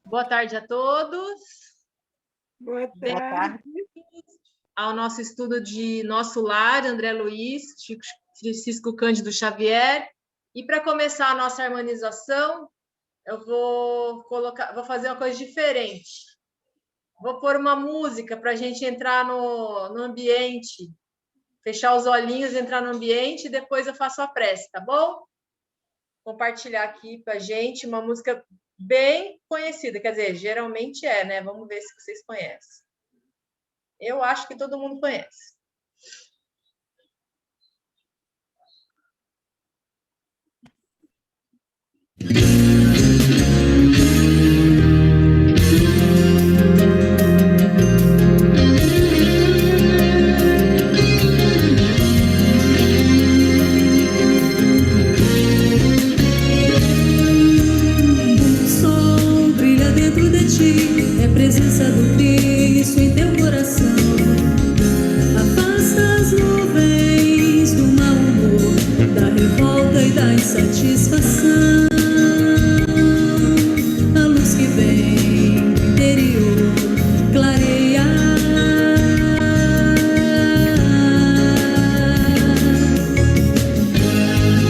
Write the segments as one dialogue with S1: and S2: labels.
S1: Boa tarde a todos.
S2: Boa tarde.
S1: Ao nosso estudo de Nosso Lar, André Luiz, Francisco Cândido Xavier. E para começar a nossa harmonização, eu vou fazer uma coisa diferente. Vou pôr uma música para a gente entrar no ambiente, fechar os olhinhos, entrar no ambiente e depois eu faço a prece, tá bom? Compartilhar aqui para a gente uma música bem conhecida, quer dizer, geralmente é, né? Vamos ver se vocês conhecem. Eu acho que todo mundo conhece.
S3: Presença do Cristo em teu coração, afasta as nuvens do mau humor, da revolta e da insatisfação. A luz que vem do interior clareia.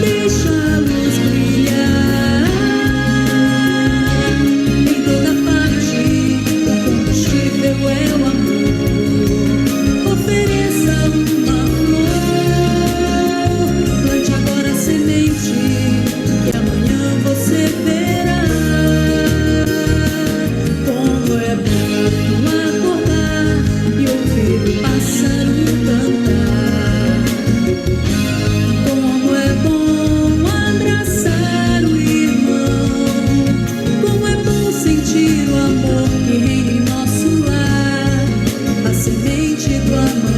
S3: Deixa a luz brilhar em toda parte. É o amor, ofereça uma flor, plante agora a semente, que amanhã você verá. Como é bom acordar e ouvir o pássaro cantar. Como é bom abraçar o irmão. Como é bom sentir o amor que reina em nosso lar, a semente do amanhã.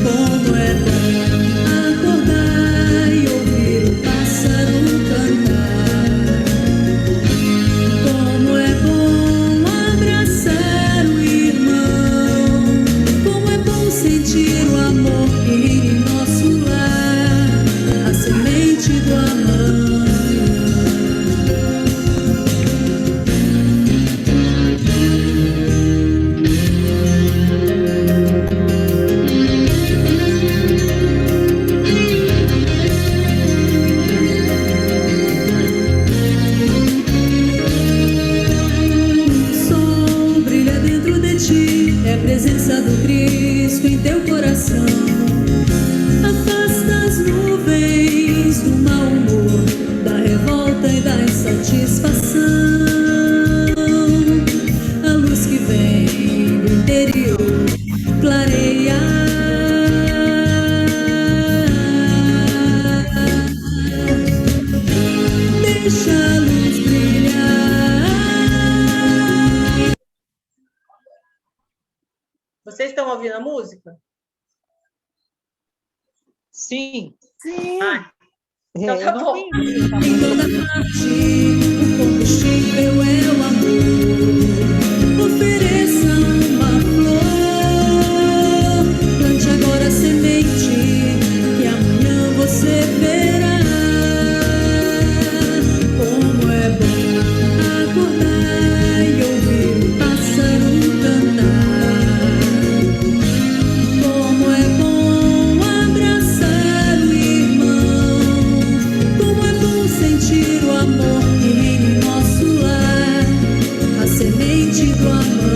S3: Como é bom acordar e ouvir o pássaro cantar. Como é bom abraçar o irmão. Como é bom sentir o amor que reina em nosso lar, a semente do amanhã. É a presença do Cristo em teu coração. Afasta as nuvens do mau humor, da revolta e da insatisfação. A luz que vem do interior clareia. Deixa a luz brilhar.
S1: Vocês estão ouvindo a música?
S2: Sim.
S4: Sim.
S1: Ah, então tá bom.
S3: Em toda parte, o combustível é o amor. Ofereça uma flor, plante agora a semente, que amanhã você verá. Como é bom acordar e ouvir o pássaro cantar. Como é bom abraçar o irmão. Como é bom sentir o amor que reina em nosso lar, a semente do amanhã.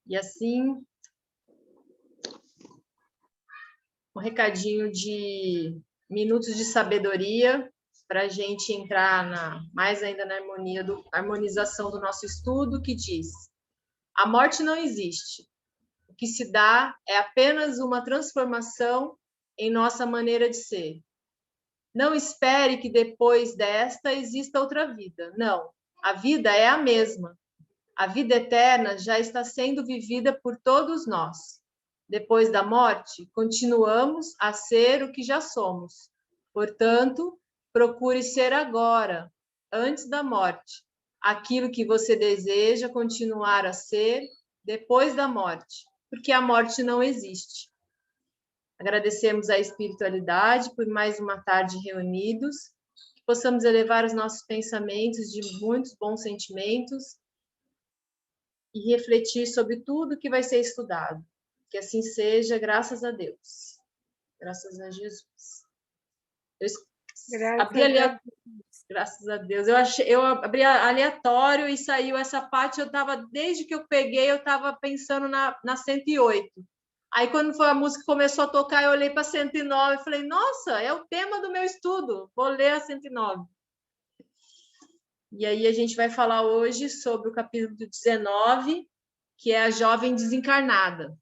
S1: E assim, um recadinho de minutos de sabedoria para a gente entrar mais ainda na harmonização do nosso estudo, que diz: a morte não existe. O que se dá é apenas uma transformação em nossa maneira de ser. Não espere que depois desta exista outra vida. Não, a vida é a mesma. A vida eterna já está sendo vivida por todos nós. Depois da morte, continuamos a ser o que já somos. Portanto, procure ser agora, antes da morte, aquilo que você deseja continuar a ser depois da morte, porque a morte não existe. Agradecemos à espiritualidade por mais uma tarde reunidos, que possamos elevar os nossos pensamentos de muitos bons sentimentos e refletir sobre tudo que vai ser estudado. Que assim seja, graças a Deus. Graças a Jesus. Graças a Deus. Eu abri aleatório e saiu essa parte. Desde que eu peguei, eu estava pensando na 108. Aí, quando a música começou a tocar, eu olhei para 109 e falei, nossa, é o tema do meu estudo, vou ler a 109. E aí a gente vai falar hoje sobre o capítulo 19, que é a jovem desencarnada.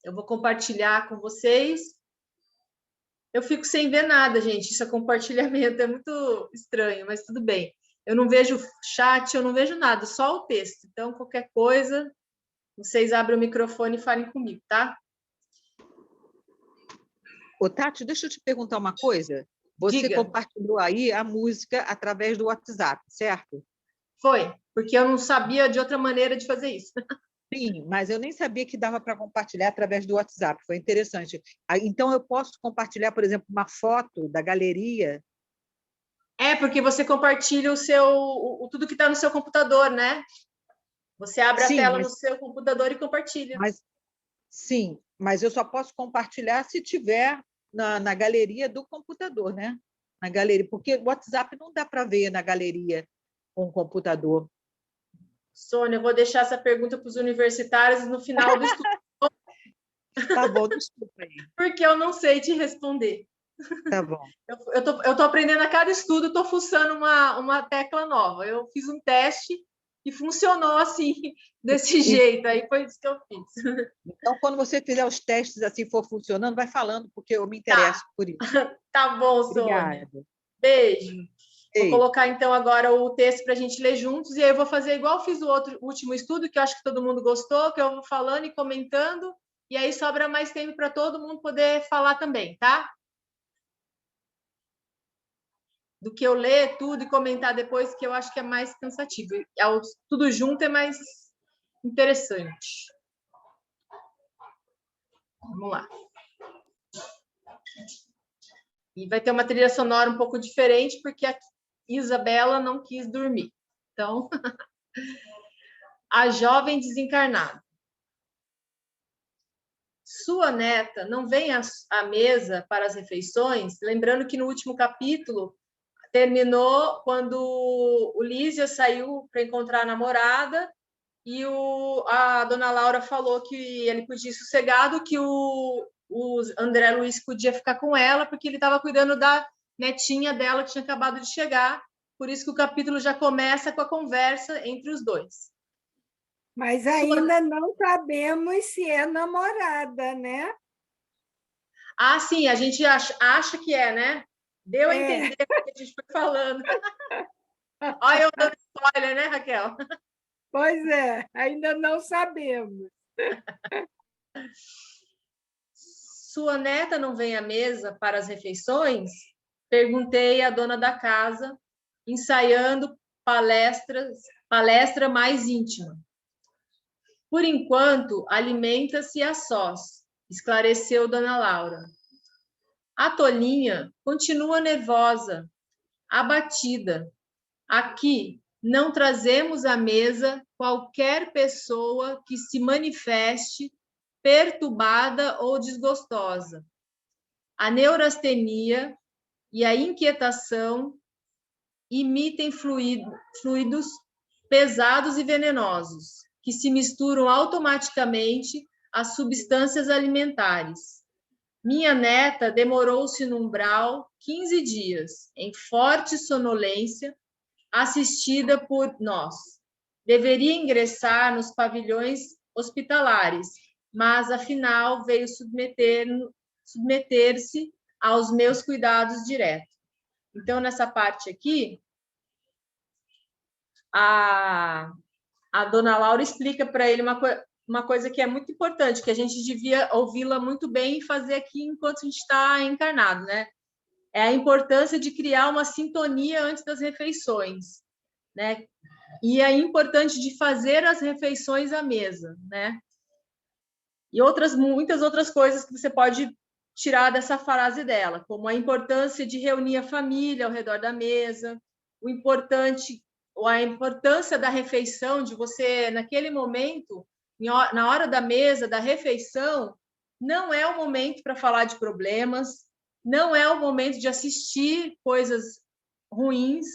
S1: Eu vou compartilhar com vocês. Eu fico sem ver nada, gente. Isso é compartilhamento, é muito estranho, mas tudo bem. Eu não vejo chat, eu não vejo nada, só o texto. Então, qualquer coisa, vocês abrem o microfone e falem comigo, tá?
S2: Ô, Tati, deixa eu te perguntar uma coisa. Você
S1: Diga.
S2: compartilhou aí a música através do WhatsApp, certo?
S1: Foi, porque eu não sabia de outra maneira de fazer isso.
S2: Sim, mas eu nem sabia que dava para compartilhar através do WhatsApp. Foi interessante. Então, eu posso compartilhar, por exemplo, uma foto da galeria?
S1: É, porque você compartilha tudo que está no seu computador, né? Você abre a tela no seu computador e compartilha.
S2: Sim, mas eu só posso compartilhar se tiver na galeria do computador, né? Na galeria, porque o WhatsApp não dá para ver na galeria com o computador.
S1: Sônia, eu vou deixar essa pergunta para os universitários no final do estudo.
S2: Tá bom, desculpa aí.
S1: Porque eu não sei te responder.
S2: Tá bom.
S1: Eu tô aprendendo a cada estudo, estou fuçando uma tecla nova. Eu fiz um teste e funcionou assim, desse jeito. Aí foi isso que eu fiz.
S2: Então, quando você fizer os testes assim, for funcionando, vai falando, porque eu me interesso por isso.
S1: Tá bom, Sônia.
S2: Obrigada.
S1: Beijo.
S2: Ei.
S1: Vou colocar, então, agora o texto para a gente ler juntos, e aí eu vou fazer igual eu fiz o último estudo, que eu acho que todo mundo gostou, que eu vou falando e comentando, e aí sobra mais tempo para todo mundo poder falar também, tá? Do que eu ler tudo e comentar depois, que eu acho que é mais cansativo. Tudo junto é mais interessante. Vamos lá. E vai ter uma trilha sonora um pouco diferente, porque a Isabela não quis dormir. Então, a jovem desencarnada. Sua neta não vem à mesa para as refeições, lembrando que no último capítulo terminou quando o Lísia saiu para encontrar a namorada e a dona Laura falou que ele podia ir sossegado, que o André Luiz podia ficar com ela, porque ele estava cuidando da netinha dela que tinha acabado de chegar. Por isso que o capítulo já começa com a conversa entre os dois.
S4: Mas ainda não sabemos se é namorada, né?
S1: Ah, sim, a gente acha que é, né? Deu a entender o que a gente foi falando. Olha eu dando spoiler, né, Raquel?
S4: Pois é, ainda não sabemos.
S1: Sua neta não vem à mesa para as refeições? Perguntei à dona da casa, ensaiando palestra mais íntima. Por enquanto, alimenta-se a sós, esclareceu dona Laura. A tolinha continua nervosa, abatida. Aqui não trazemos à mesa qualquer pessoa que se manifeste perturbada ou desgostosa. A neurastenia e a inquietação emitem fluidos pesados e venenosos, que se misturam automaticamente às substâncias alimentares. Minha neta demorou-se no umbral 15 dias, em forte sonolência, assistida por nós. Deveria ingressar nos pavilhões hospitalares, mas, afinal, veio submeter-se aos meus cuidados diretos. Então, nessa parte aqui, a dona Laura explica para ele uma coisa que é muito importante, que a gente devia ouvi-la muito bem e fazer aqui enquanto a gente está encarnado, né? É a importância de criar uma sintonia antes das refeições, né? E é importante de fazer as refeições à mesa, né? E muitas outras coisas que você pode tirar dessa frase dela, como a importância de reunir a família ao redor da mesa, a importância da refeição, de você, naquele momento, na hora da mesa, da refeição, não é o momento para falar de problemas, não é o momento de assistir coisas ruins,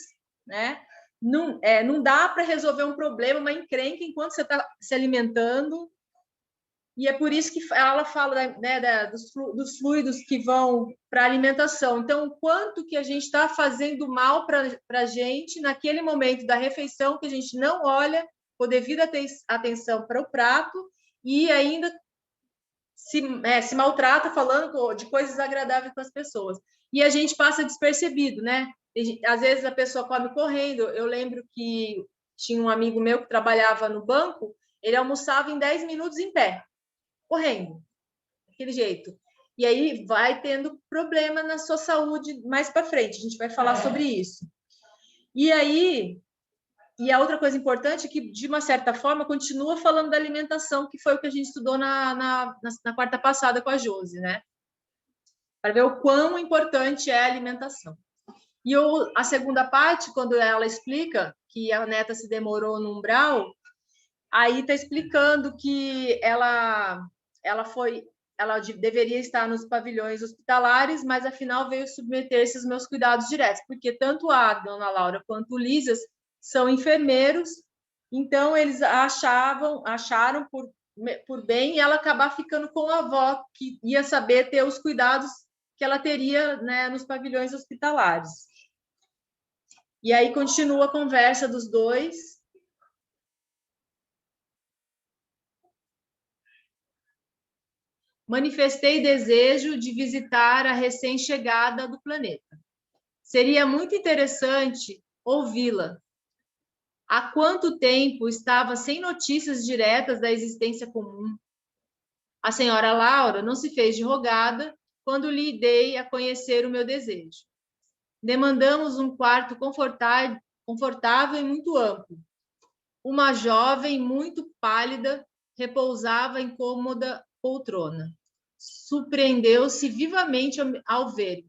S1: né? Não dá para resolver um problema, uma encrenca, enquanto você está se alimentando. E é por isso que ela fala, né, dos fluidos que vão para a alimentação. Então, o quanto que a gente está fazendo mal para a gente naquele momento da refeição, que a gente não olha com devida atenção para o prato e ainda se maltrata falando de coisas agradáveis para as pessoas. E a gente passa despercebido, né? Às vezes a pessoa come correndo. Eu lembro que tinha um amigo meu que trabalhava no banco, ele almoçava em 10 minutos em pé, correndo, daquele jeito. E aí vai tendo problema na sua saúde mais para frente. A gente vai falar sobre isso. E a outra coisa importante é que, de uma certa forma, continua falando da alimentação, que foi o que a gente estudou na quarta passada com a Josi, né? Para ver o quão importante é a alimentação. E a segunda parte, quando ela explica que a neta se demorou no umbral, aí está explicando que ela deveria estar nos pavilhões hospitalares, mas afinal veio submeter-se aos meus cuidados diretos, porque tanto a dona Laura quanto o Lísias são enfermeiros, então eles acharam por bem ela acabar ficando com a avó, que ia saber ter os cuidados que ela teria, né, nos pavilhões hospitalares. E aí continua a conversa dos dois. Manifestei desejo de visitar a recém-chegada do planeta. Seria muito interessante ouvi-la. Há quanto tempo estava sem notícias diretas da existência comum? A senhora Laura não se fez de rogada quando lhe dei a conhecer o meu desejo. Demandamos um quarto confortável e muito amplo. Uma jovem muito pálida repousava em cômoda poltrona. Surpreendeu-se vivamente ao ver.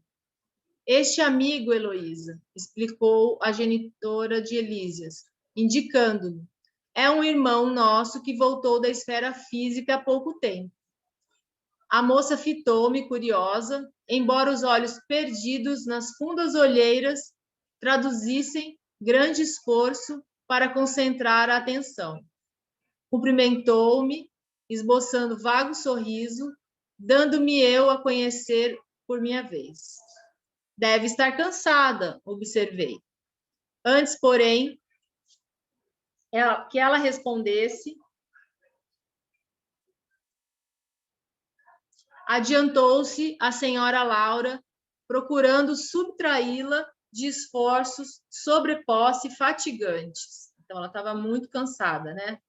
S1: Este amigo, Heloísa, explicou a genitora de Elísias, indicando-me, é um irmão nosso que voltou da esfera física há pouco tempo. A moça fitou-me curiosa, embora os olhos perdidos nas fundas olheiras traduzissem grande esforço para concentrar a atenção. Cumprimentou-me, esboçando vago sorriso, dando-me eu a conhecer por minha vez. Deve estar cansada, observei. Antes, porém, que ela respondesse, adiantou-se a senhora Laura, procurando subtraí-la de esforços sobreposse fatigantes. Então, ela estava muito cansada, né?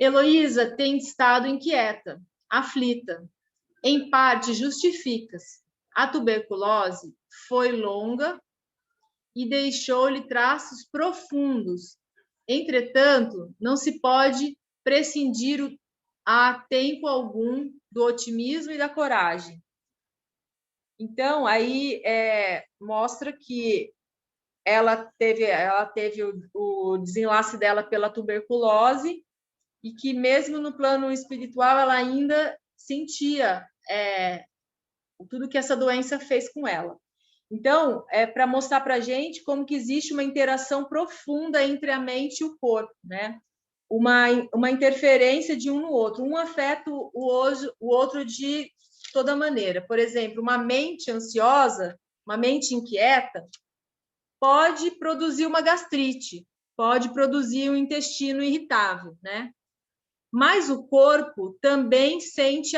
S1: Heloísa tem estado inquieta, aflita. Em parte, justifica-se. A tuberculose foi longa e deixou-lhe traços profundos. Entretanto, não se pode prescindir a tempo algum do otimismo e da coragem. Então, aí mostra que ela teve o desenlace dela pela tuberculose e que, mesmo no plano espiritual, ela ainda sentia tudo que essa doença fez com ela. Então, é para mostrar para a gente como que existe uma interação profunda entre a mente e o corpo, né? Uma interferência de um no outro. Um afeta o outro de toda maneira. Por exemplo, uma mente ansiosa, uma mente inquieta, pode produzir uma gastrite, pode produzir um intestino irritável, né? Mas o corpo também sente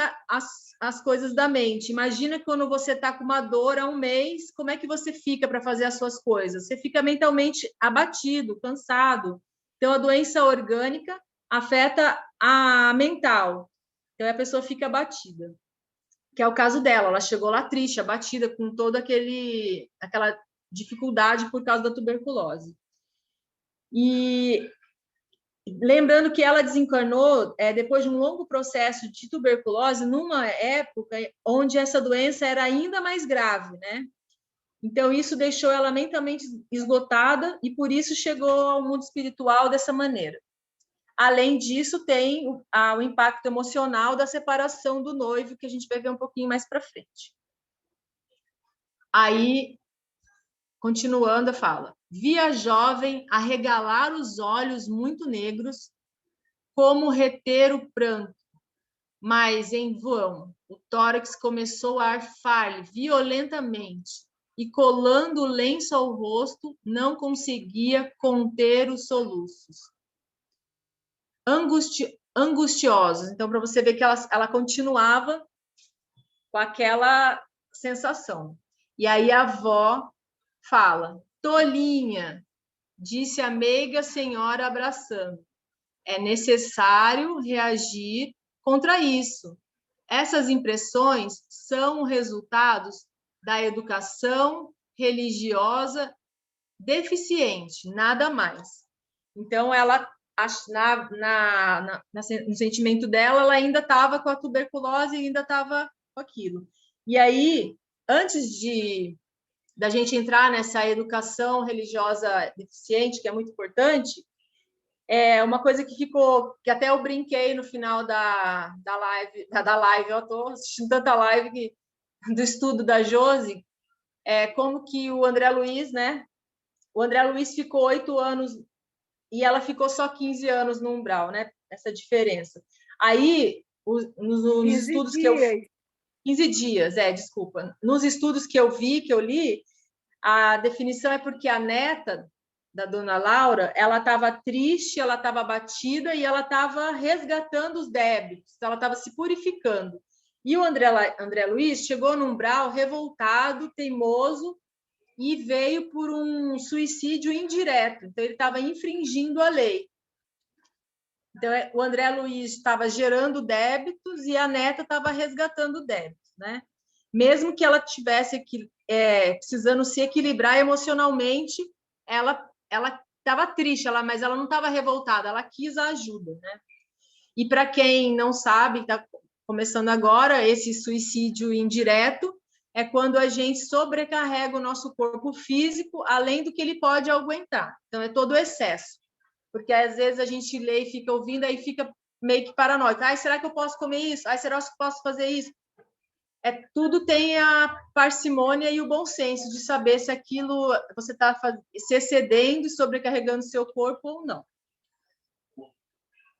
S1: as coisas da mente. Imagina quando você está com uma dor há um mês, como é que você fica para fazer as suas coisas? Você fica mentalmente abatido, cansado. Então, a doença orgânica afeta a mental. Então, a pessoa fica abatida. Que é o caso dela. Ela chegou lá triste, abatida, com toda aquela dificuldade por causa da tuberculose. E lembrando que ela desencarnou depois de um longo processo de tuberculose, numa época onde essa doença era ainda mais grave, né? Então, isso deixou ela mentalmente esgotada e, por isso, chegou ao mundo espiritual dessa maneira. Além disso, tem o impacto emocional da separação do noivo, que a gente vai ver um pouquinho mais para frente. Aí, continuando, fala: vi a jovem arregalar os olhos muito negros, como reter o pranto, mas em vão. O tórax começou a arfar-lhe violentamente e, colando o lenço ao rosto, não conseguia conter os soluços. Angustiosos. Então, para você ver que ela continuava com aquela sensação. E aí a avó fala: tolinha, disse a meiga senhora abraçando. É necessário reagir contra isso. Essas impressões são resultados da educação religiosa deficiente, nada mais. Então, ela, no sentimento dela, ela ainda estava com a tuberculose e ainda estava com aquilo. E aí, antes da gente entrar nessa educação religiosa deficiente, que é muito importante, uma coisa que ficou, que até eu brinquei no final da live, eu estou assistindo tanta live do estudo da Josi, como que o André Luiz, né? O André Luiz ficou 8 anos e ela ficou só 15 anos no umbral, né? Essa diferença. Aí, nos estudos que eu... 15 dias, desculpa. Nos estudos que eu vi, que eu li, a definição é porque a neta da dona Laura, ela estava triste, ela estava abatida e ela estava resgatando os débitos, ela estava se purificando. E o André Luiz chegou no umbral revoltado, teimoso, e veio por um suicídio indireto. Então, ele estava infringindo a lei. Então, o André Luiz estava gerando débitos e a neta estava resgatando débitos, né? Mesmo que ela tivesse precisando se equilibrar emocionalmente, ela estava triste, mas ela não estava revoltada, ela quis a ajuda, né? E para quem não sabe, está começando agora, esse suicídio indireto é quando a gente sobrecarrega o nosso corpo físico além do que ele pode aguentar. Então, é todo o excesso. Porque às vezes a gente lê e fica ouvindo, aí fica meio que paranoico. Será que eu posso comer isso? Será que eu posso fazer isso? Tudo tem a parcimônia e o bom senso de saber se aquilo você está se excedendo e sobrecarregando seu corpo ou não.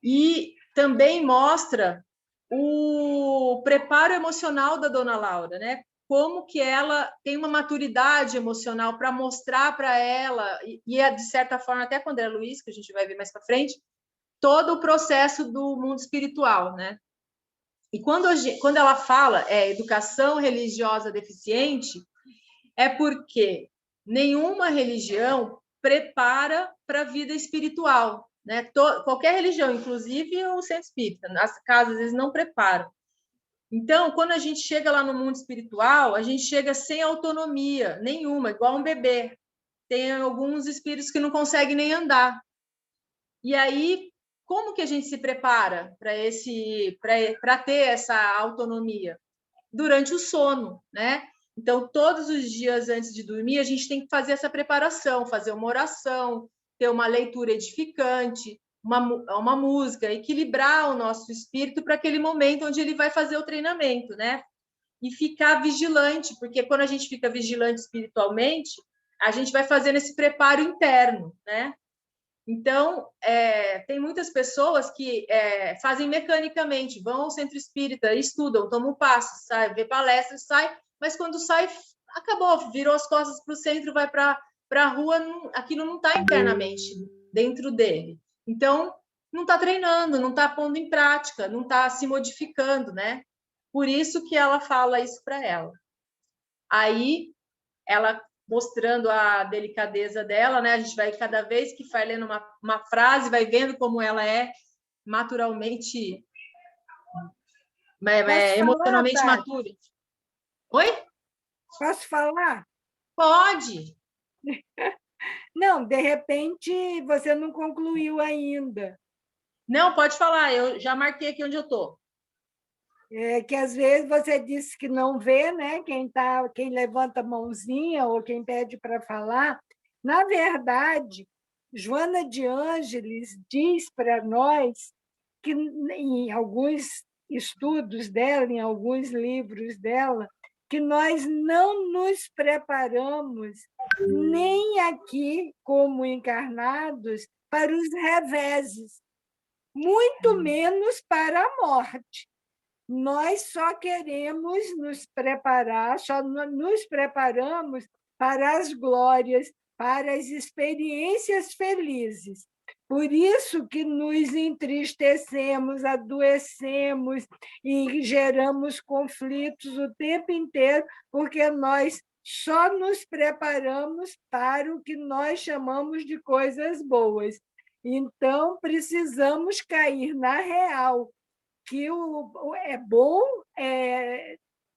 S1: E também mostra o preparo emocional da dona Laura, né? Como que ela tem uma maturidade emocional para mostrar para ela, e de certa forma, até com o André Luiz, que a gente vai ver mais para frente, todo o processo do mundo espiritual, né? E quando ela fala educação religiosa deficiente, é porque nenhuma religião prepara para a vida espiritual, né? Qualquer religião, inclusive o centro espírita, as casas, eles não preparam. Então, quando a gente chega lá no mundo espiritual, a gente chega sem autonomia nenhuma, igual um bebê. Tem alguns espíritos que não conseguem nem andar. E aí, como que a gente se prepara para ter essa autonomia? Durante o sono, né? Então, todos os dias antes de dormir, a gente tem que fazer essa preparação, fazer uma oração, ter uma leitura edificante, uma música, equilibrar o nosso espírito para aquele momento onde ele vai fazer o treinamento, né? E ficar vigilante, porque quando a gente fica vigilante espiritualmente, a gente vai fazendo esse preparo interno, né? Então, tem muitas pessoas que fazem mecanicamente, vão ao centro espírita, estudam, tomam passo, sai, vê palestras, sai, mas quando sai, acabou, virou as costas para o centro, vai para a rua, aquilo não está internamente dentro dele. Então, não está treinando, não está pondo em prática, não está se modificando, né? Por isso que ela fala isso para ela. Aí, ela mostrando a delicadeza dela, né? A gente vai, cada vez que vai lendo uma frase, vai vendo como ela é naturalmente, emocionalmente madura. Oi?
S4: Posso falar?
S1: Pode.
S4: Não, de repente você não concluiu ainda.
S1: Não, pode falar, eu já marquei aqui onde eu estou.
S4: É que às vezes você disse que não vê, né? Quem levanta a mãozinha ou quem pede para falar. Na verdade, Joana de Ângeles diz para nós que em alguns estudos dela, em alguns livros dela, que nós não nos preparamos nem aqui como encarnados para os reveses, muito menos para a morte. Nós só queremos nos preparar, só nos preparamos para as glórias, para as experiências felizes. Por isso que nos entristecemos, adoecemos e geramos conflitos o tempo inteiro, porque nós só nos preparamos para o que nós chamamos de coisas boas. Então, precisamos cair na real, que é bom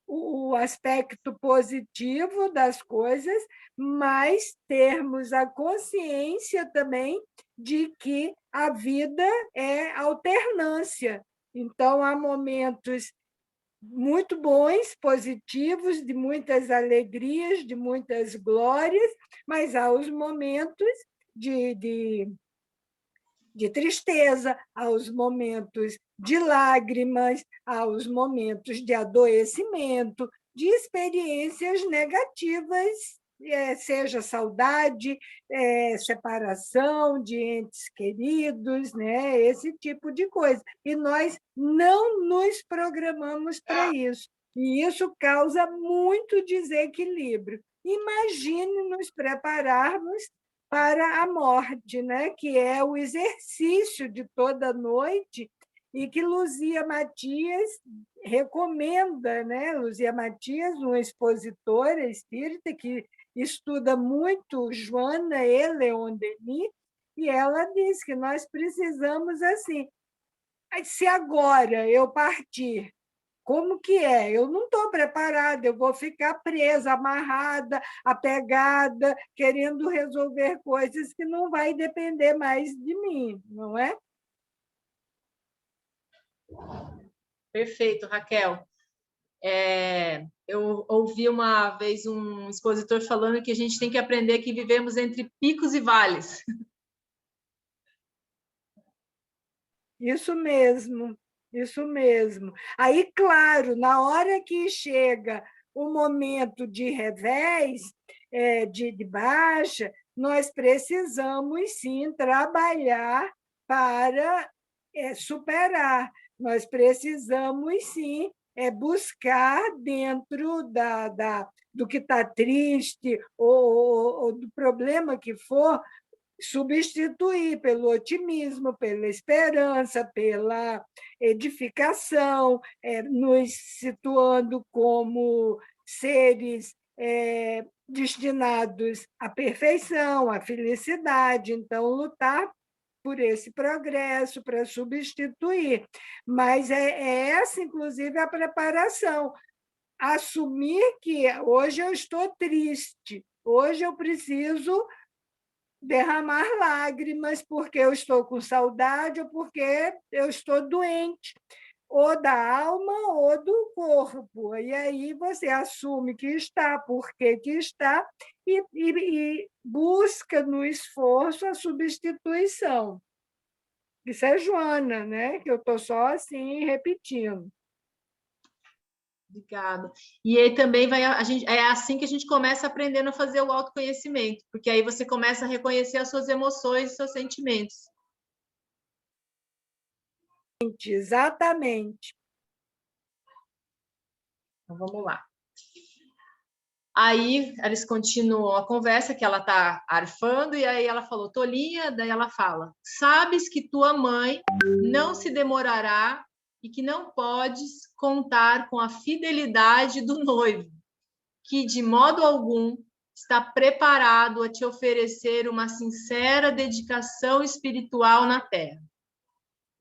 S4: o aspecto positivo das coisas, mas termos a consciência também de que a vida é alternância. Então, há momentos muito bons, positivos, de muitas alegrias, de muitas glórias, mas há os momentos de tristeza, aos momentos de lágrimas, aos momentos de adoecimento, de experiências negativas, seja saudade, separação de entes queridos, né? Esse tipo de coisa. E nós não nos programamos para isso. E isso causa muito desequilíbrio. Imagine nos prepararmos para a morte, né? Que é o exercício de toda noite e que Luzia Matias recomenda, né? Luzia Matias, uma expositora espírita que estuda muito Joana e Leon Denis, e ela diz que nós precisamos, assim, se agora eu partir, como que é? Eu não estou preparada, eu vou ficar presa, amarrada, apegada, querendo resolver coisas que não vai depender mais de mim, não é?
S1: Perfeito, Raquel. Eu ouvi uma vez um expositor falando que a gente tem que aprender que vivemos entre picos e vales.
S4: Isso mesmo, isso mesmo. Aí, claro, na hora que chega o momento de revés, de baixa, nós precisamos, sim, trabalhar para superar. Nós precisamos, sim, buscar dentro do que está triste ou do problema que for, substituir pelo otimismo, pela esperança, pela edificação, nos situando como seres destinados à perfeição, à felicidade. Então, lutar por esse progresso, para substituir. Mas é essa, inclusive, a preparação. Assumir que hoje eu estou triste, hoje eu preciso derramar lágrimas porque eu estou com saudade ou porque eu estou doente, ou da alma ou do corpo. E aí você assume que está, porque que está, e busca no esforço a substituição. Isso é Joana, né? Que eu estou só assim repetindo.
S1: Obrigada. E aí também é assim que a gente começa aprendendo a fazer o autoconhecimento, porque aí você começa a reconhecer as suas emoções e seus sentimentos.
S4: Exatamente.
S1: Então, vamos lá. Aí eles continuam a conversa, que ela está arfando, e aí ela falou, tolinha, daí ela fala, sabes que tua mãe não se demorará e que não podes contar com a fidelidade do noivo, que de modo algum está preparado a te oferecer uma sincera dedicação espiritual na terra.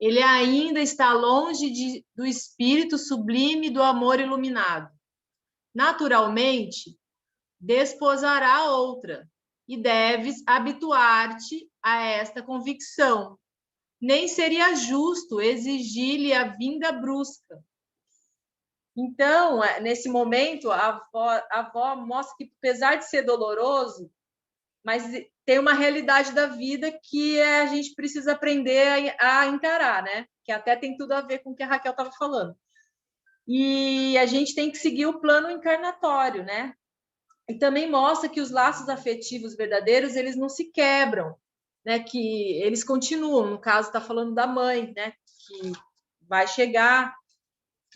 S1: Ele ainda está longe do espírito sublime do amor iluminado. Naturalmente, desposará outra, e deves habituar-te a esta convicção. Nem seria justo exigir-lhe a vinda brusca. Então, nesse momento, a avó mostra que, apesar de ser doloroso, mas tem uma realidade da vida que a gente precisa aprender a encarar, né? Que até tem tudo a ver com o que a Raquel estava falando. E a gente tem que seguir o plano encarnatório, né? E também mostra que os laços afetivos verdadeiros, eles não se quebram, né? Que eles continuam. No caso, está falando da mãe, né? Que vai chegar.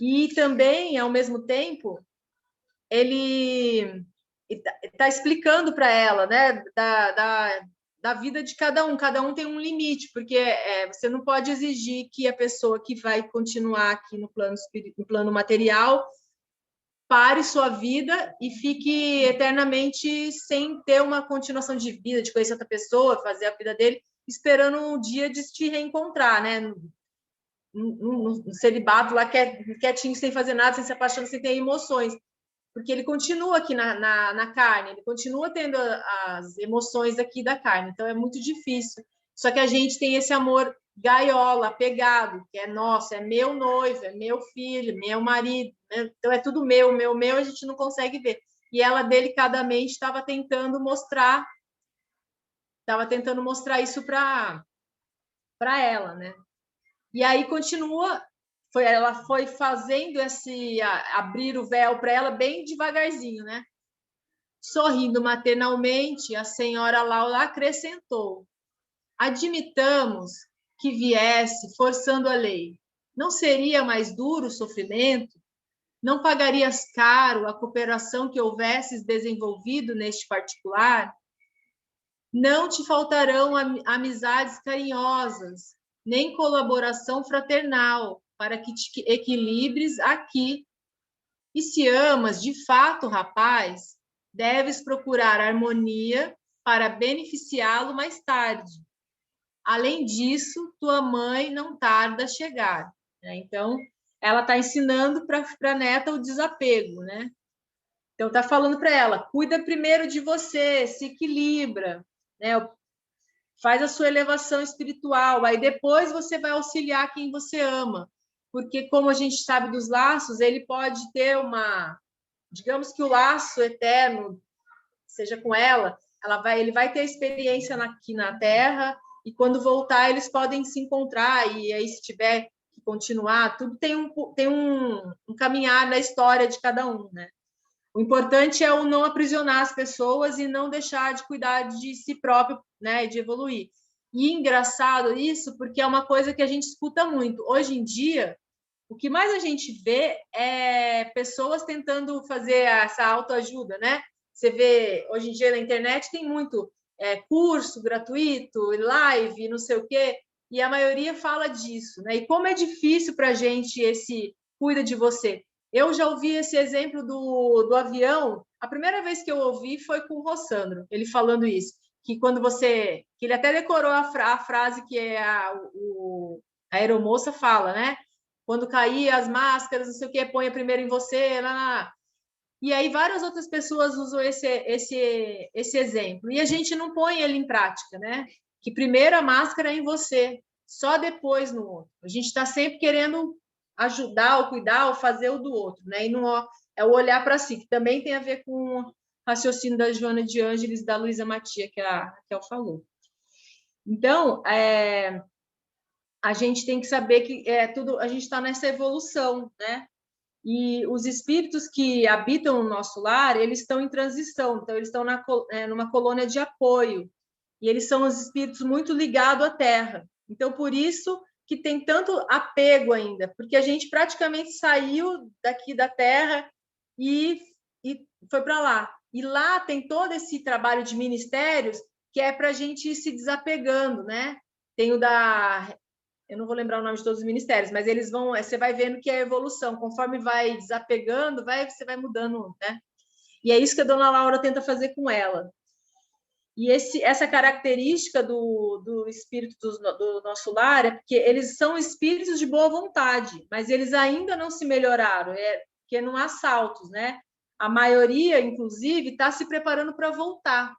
S1: E também, ao mesmo tempo, ele está explicando para ela, né? Da vida de cada um tem um limite, porque você não pode exigir que a pessoa que vai continuar aqui no plano material pare sua vida e fique eternamente sem ter uma continuação de vida, de conhecer outra pessoa, fazer a vida dele, esperando um dia de te reencontrar, né? No celibato lá, quietinho, sem fazer nada, sem se apaixonar, sem ter emoções. Porque ele continua aqui na carne, ele continua tendo as emoções aqui da carne, então é muito difícil. Só que a gente tem esse amor gaiola, apegado, que é nosso, é meu noivo, é meu filho, meu marido, né? Então é tudo meu, a gente não consegue ver. E ela delicadamente estava tentando mostrar isso para ela, né? E aí continua, ela foi fazendo abrir o véu para ela bem devagarzinho, né? Sorrindo maternalmente, a senhora Laura acrescentou: admitamos que viesse forçando a lei. Não seria mais duro o sofrimento? Não pagarias caro a cooperação que houvesses desenvolvido neste particular? Não te faltarão amizades carinhosas, nem colaboração fraternal, para que te equilibres aqui. E se amas de fato o rapaz, deves procurar harmonia para beneficiá-lo mais tarde. Além disso, tua mãe não tarda a chegar. Então, ela está ensinando para a neta o desapego, né? Então, está falando para ela, cuida primeiro de você, se equilibra, né? Faz a sua elevação espiritual, aí depois você vai auxiliar quem você ama, porque como a gente sabe dos laços, ele pode ter digamos que o laço eterno seja com ela, ele vai ter experiência aqui na Terra, e quando voltar eles podem se encontrar, e aí se tiver que continuar, tudo tem um caminhar na história de cada um, né? O importante é o não aprisionar as pessoas e não deixar de cuidar de si próprio, né, de evoluir. E engraçado isso, porque é uma coisa que a gente escuta muito. Hoje em dia, o que mais a gente vê é pessoas tentando fazer essa autoajuda, né? Você vê, hoje em dia na internet tem muito curso gratuito, live, não sei o quê, e a maioria fala disso, né? E como é difícil para a gente esse cuida de você. Eu já ouvi esse exemplo do avião. A primeira vez que eu ouvi foi com o Rossandro, ele falando isso, que quando que ele até decorou a frase que a aeromoça fala, né? Quando cair as máscaras, não sei o que, ponha primeiro em você, lá. E aí várias outras pessoas usam esse exemplo. E a gente não põe ele em prática, né? Que primeiro a máscara é em você, só depois no outro. A gente está sempre querendo ajudar, ou cuidar, ou fazer o do outro, né? E não é o olhar para si, que também tem a ver com o raciocínio da Joana de Ângeles e da Luísa Matia, que a Raquel falou. Então, a gente tem que saber que a gente está nessa evolução, né? E os espíritos que habitam o nosso lar, eles estão em transição, então eles estão numa colônia de apoio, e eles são os espíritos muito ligados à Terra. Então, por isso que tem tanto apego ainda, porque a gente praticamente saiu daqui da Terra e foi para lá. E lá tem todo esse trabalho de ministérios que é para a gente ir se desapegando, né? Tem eu não vou lembrar o nome de todos os ministérios, mas eles você vai vendo que é a evolução, conforme vai desapegando, você vai mudando, né? E é isso que a dona Laura tenta fazer com ela. E essa característica do espírito do nosso lar é porque eles são espíritos de boa vontade, mas eles ainda não se melhoraram, porque não há saltos, né? A maioria, inclusive, está se preparando para voltar.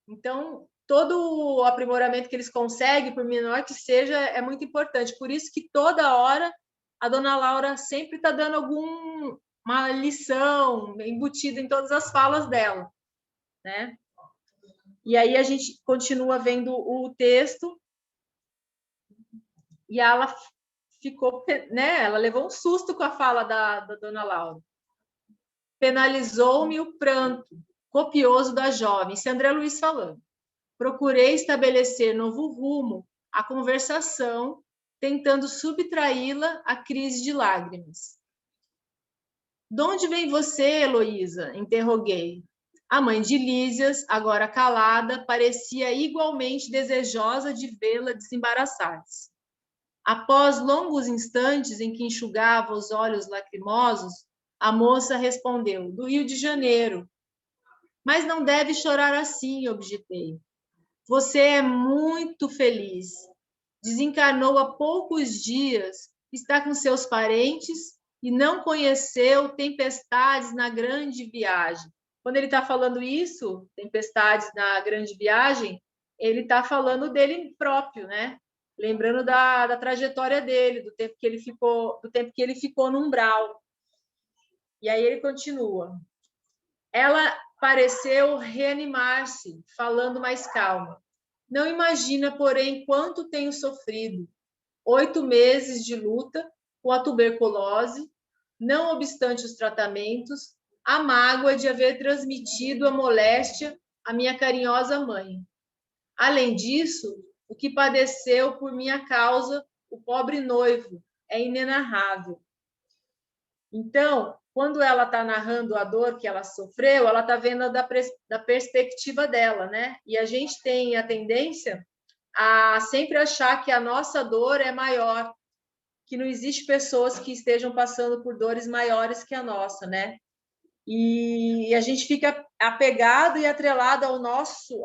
S1: Então, todo o aprimoramento que eles conseguem, por menor que seja, é muito importante. Por isso que toda hora a dona Laura sempre está dando alguma lição embutida em todas as falas dela, né? E aí a gente continua vendo o texto e ela ficou, né? Ela levou um susto com a fala da dona Laura. Penalizou-me o pranto copioso da jovem, isso é André Luiz falando. Procurei estabelecer novo rumo à conversação, tentando subtraí-la à crise de lágrimas. De onde vem você, Heloísa? Interroguei. A mãe de Lísias, agora calada, parecia igualmente desejosa de vê-la desembaraçar-se. Após longos instantes em que enxugava os olhos lacrimosos, a moça respondeu, do Rio de Janeiro. Mas não deve chorar assim, objetei. Você é muito feliz. Desencarnou há poucos dias, está com seus parentes e não conheceu tempestades na grande viagem. Quando ele está falando isso, tempestades na grande viagem, ele está falando dele próprio, né? Lembrando da trajetória dele, do tempo que ele ficou no umbral. E aí ele continua. Ela pareceu reanimar-se, falando mais calma. Não imagina, porém, quanto tenho sofrido. 8 meses de luta com a tuberculose, não obstante os tratamentos, a mágoa de haver transmitido a moléstia à minha carinhosa mãe. Além disso, o que padeceu por minha causa o pobre noivo é inenarrável. Então, quando ela está narrando a dor que ela sofreu, ela está vendo da perspectiva dela, né? E a gente tem a tendência a sempre achar que a nossa dor é maior, que não existe pessoas que estejam passando por dores maiores que a nossa, né? E a gente fica apegado e atrelado ao nosso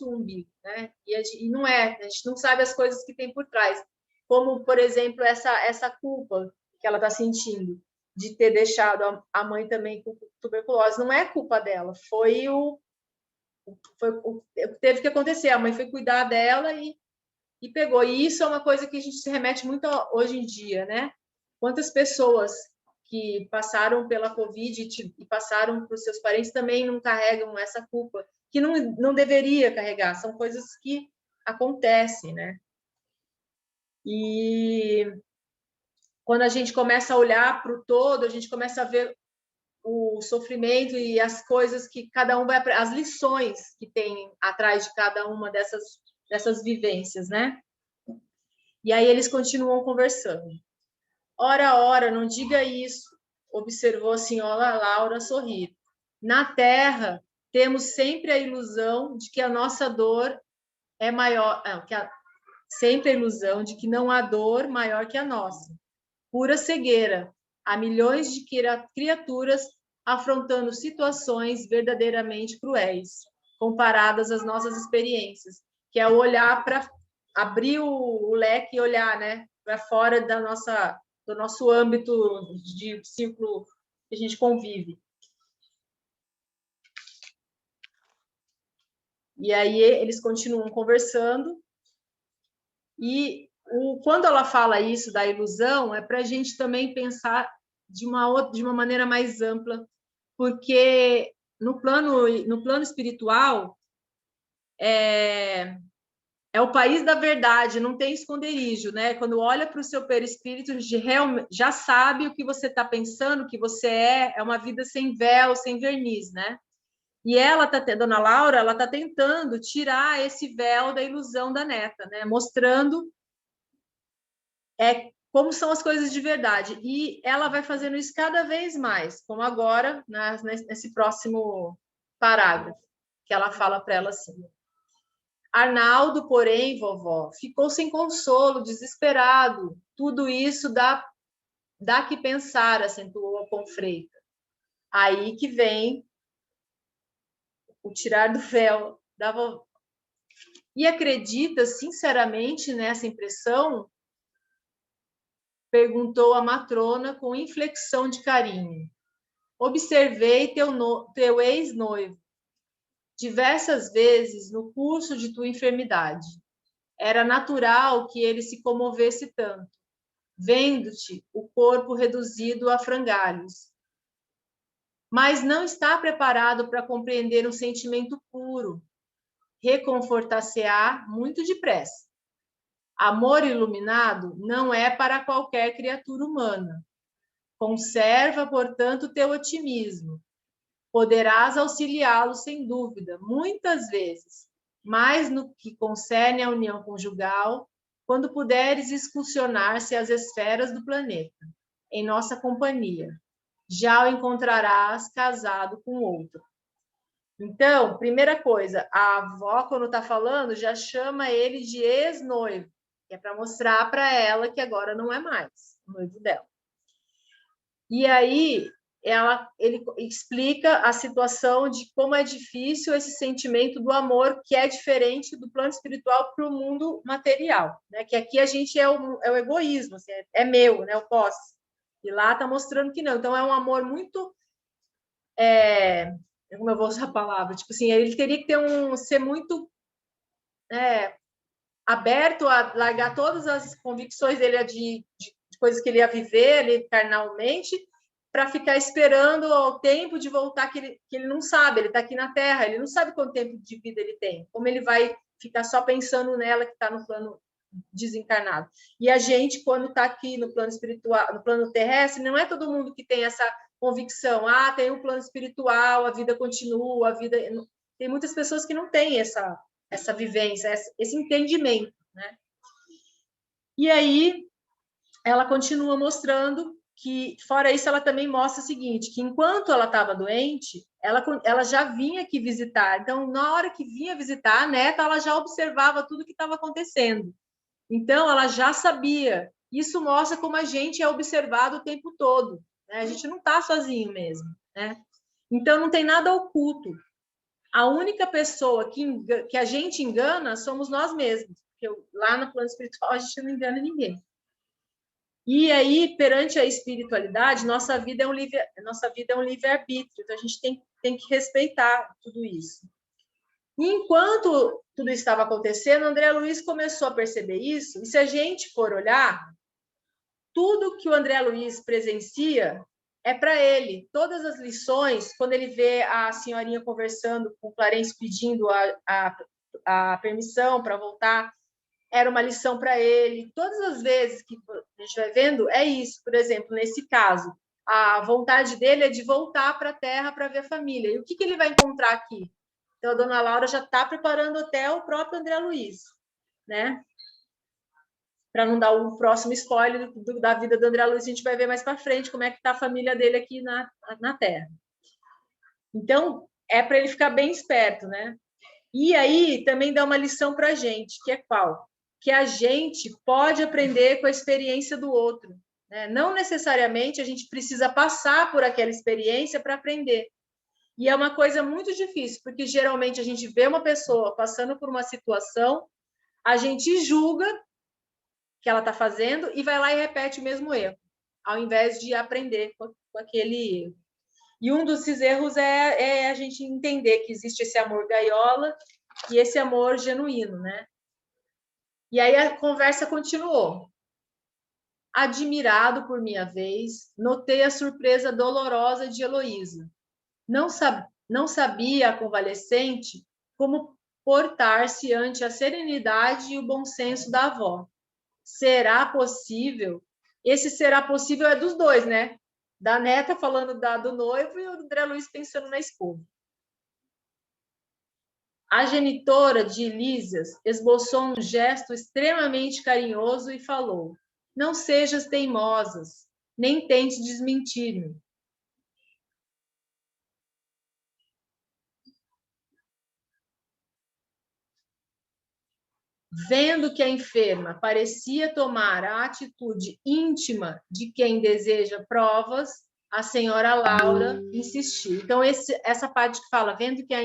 S1: umbigo, né? E não é, a gente não sabe as coisas que tem por trás, como, por exemplo, essa culpa que ela está sentindo de ter deixado a mãe também com tuberculose. Não é culpa dela, foi o que teve que acontecer. A mãe foi cuidar dela e pegou. E isso é uma coisa que a gente se remete muito hoje em dia, né? Quantas pessoas que passaram pela Covid e passaram para os seus parentes também não carregam essa culpa, que não deveria carregar. São coisas que acontecem, né? E quando a gente começa a olhar para o todo, a gente começa a ver o sofrimento e as coisas que cada um vai, as lições que tem atrás de cada uma dessas vivências, né? E aí eles continuam conversando. Ora, ora, não diga isso, observou a senhora Laura sorrir. Na Terra, temos sempre a ilusão de que a nossa dor é maior, sempre a ilusão de que não há dor maior que a nossa. Pura cegueira. Há milhões de criaturas afrontando situações verdadeiramente cruéis, comparadas às nossas experiências, que é olhar para abrir o leque e olhar, né, para fora do nosso âmbito de círculo que a gente convive. E aí eles continuam conversando e quando ela fala isso da ilusão, é para a gente também pensar de uma maneira mais ampla, porque no plano espiritual é o país da verdade, não tem esconderijo, né? Quando olha para o seu perispírito, já sabe o que você está pensando, o que você é uma vida sem véu, sem verniz, né? E Dona Laura, ela está tentando tirar esse véu da ilusão da neta, né? Mostrando como são as coisas de verdade. E ela vai fazendo isso cada vez mais, como agora, nesse próximo parágrafo, que ela fala para ela assim. Arnaldo, porém, vovó, ficou sem consolo, desesperado. Tudo isso dá que pensar, acentuou a Confreita. Aí que vem o tirar do véu da vovó. E acredita sinceramente nessa impressão? Perguntou a matrona com inflexão de carinho. Observei teu ex-noivo. diversas vezes no curso de tua enfermidade. Era natural que ele se comovesse tanto, vendo-te o corpo reduzido a frangalhos. Mas não está preparado para compreender um sentimento puro. Reconfortar-se-á muito depressa. Amor iluminado não é para qualquer criatura humana. Conserva, portanto, teu otimismo. Poderás auxiliá-lo, sem dúvida, muitas vezes, mas no que concerne à união conjugal, quando puderes excursionar-se às esferas do planeta, em nossa companhia, já o encontrarás casado com outro. Então, primeira coisa, a avó, quando está falando, já chama ele de ex-noivo, que é para mostrar para ela que agora não é mais o noivo dela. E aí, ele explica a situação de como é difícil esse sentimento do amor, que é diferente do plano espiritual para o mundo material, né? Que aqui a gente é o egoísmo, assim, é meu, né? Eu posso. E lá está mostrando que não. Então, é um amor muito... como eu vou usar a palavra? Tipo assim, ele teria que ser muito aberto a largar todas as convicções dele de coisas que ele ia viver ali carnalmente, para ficar esperando o tempo de voltar, que ele não sabe, ele está aqui na Terra, ele não sabe quanto tempo de vida ele tem, como ele vai ficar só pensando nela que está no plano desencarnado. E a gente, quando está aqui no plano espiritual, no plano terrestre, não é todo mundo que tem essa convicção, tem um plano espiritual, a vida continua, a vida... Tem muitas pessoas que não têm essa vivência, esse entendimento, né? E aí, ela continua mostrando que, fora isso, ela também mostra o seguinte, que enquanto ela estava doente, ela já vinha aqui visitar. Então, na hora que vinha visitar a neta, ela já observava tudo que estava acontecendo. Então, ela já sabia. Isso mostra como a gente é observado o tempo todo, né? A gente não está sozinho mesmo, né? Então, não tem nada oculto. A única pessoa que a gente engana somos nós mesmos, porque lá no plano espiritual a gente não engana ninguém. E aí, perante a espiritualidade, nossa vida é um livre-arbítrio, então a gente tem que respeitar tudo isso. E enquanto tudo estava acontecendo, André Luiz começou a perceber isso, e se a gente for olhar, tudo que o André Luiz presencia é para ele. Todas as lições, quando ele vê a senhorinha conversando com o Clarence pedindo a permissão para voltar, era uma lição para ele. Todas as vezes que a gente vai vendo, é isso. Por exemplo, nesse caso, a vontade dele é de voltar para a Terra para ver a família. E o que ele vai encontrar aqui? Então, a dona Laura já está preparando até o próprio André Luiz, né? Para não dar o próximo spoiler da vida do André Luiz, a gente vai ver mais para frente como é que está a família dele aqui na Terra. Então, é para ele ficar bem esperto, né? E aí, também dá uma lição para a gente, que é qual? Que a gente pode aprender com a experiência do outro, né? Não necessariamente a gente precisa passar por aquela experiência para aprender. E é uma coisa muito difícil, porque geralmente a gente vê uma pessoa passando por uma situação, a gente julga que ela está fazendo e vai lá e repete o mesmo erro, ao invés de aprender com aquele erro. E um desses erros é a gente entender que existe esse amor gaiola e esse amor genuíno, né? E aí a conversa continuou. Admirado por minha vez, notei a surpresa dolorosa de Heloísa. Não sabia a convalescente como portar-se ante a serenidade e o bom senso da avó. Será possível? Esse será possível é dos dois, né? Da neta falando do noivo e o André Luiz pensando na esposa. A genitora de Elísias esboçou um gesto extremamente carinhoso e falou: não sejas teimosas, nem tente desmentir-me. Vendo que a enferma parecia tomar a atitude íntima de quem deseja provas, a senhora Laura insistiu. Então, essa parte que fala, vendo que a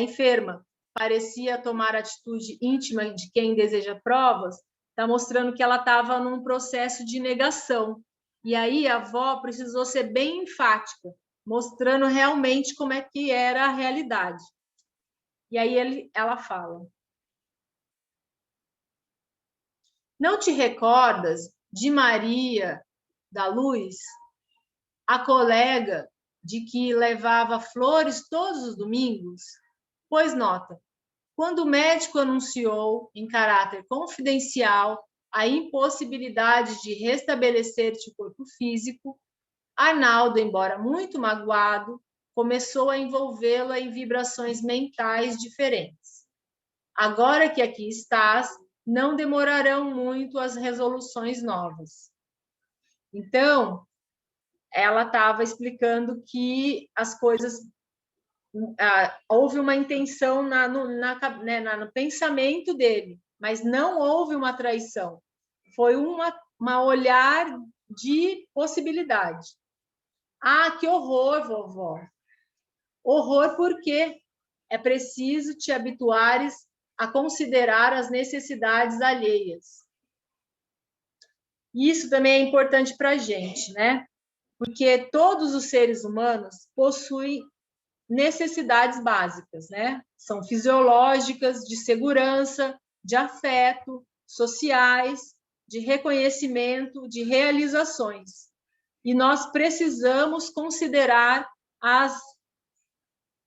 S1: enferma parecia tomar a atitude íntima de quem deseja provas, está mostrando que ela estava num processo de negação. E aí a avó precisou ser bem enfática, mostrando realmente como é que era a realidade. E aí ela fala: não te recordas de Maria da Luz, a colega de que levava flores todos os domingos? Pois nota, quando o médico anunciou, em caráter confidencial, a impossibilidade de restabelecer-te o corpo físico, Arnaldo, embora muito magoado, começou a envolvê-la em vibrações mentais diferentes. Agora que aqui estás, não demorarão muito as resoluções novas. Então, ela estava explicando que as coisas... houve uma intenção no pensamento dele, mas não houve uma traição. Foi uma olhar de possibilidade. Ah, que horror, vovó. Horror porque é preciso te habituares a considerar as necessidades alheias. Isso também é importante para a gente, né? Porque todos os seres humanos possuem necessidades básicas, né? São fisiológicas, de segurança, de afeto, sociais, de reconhecimento, de realizações. E nós precisamos considerar as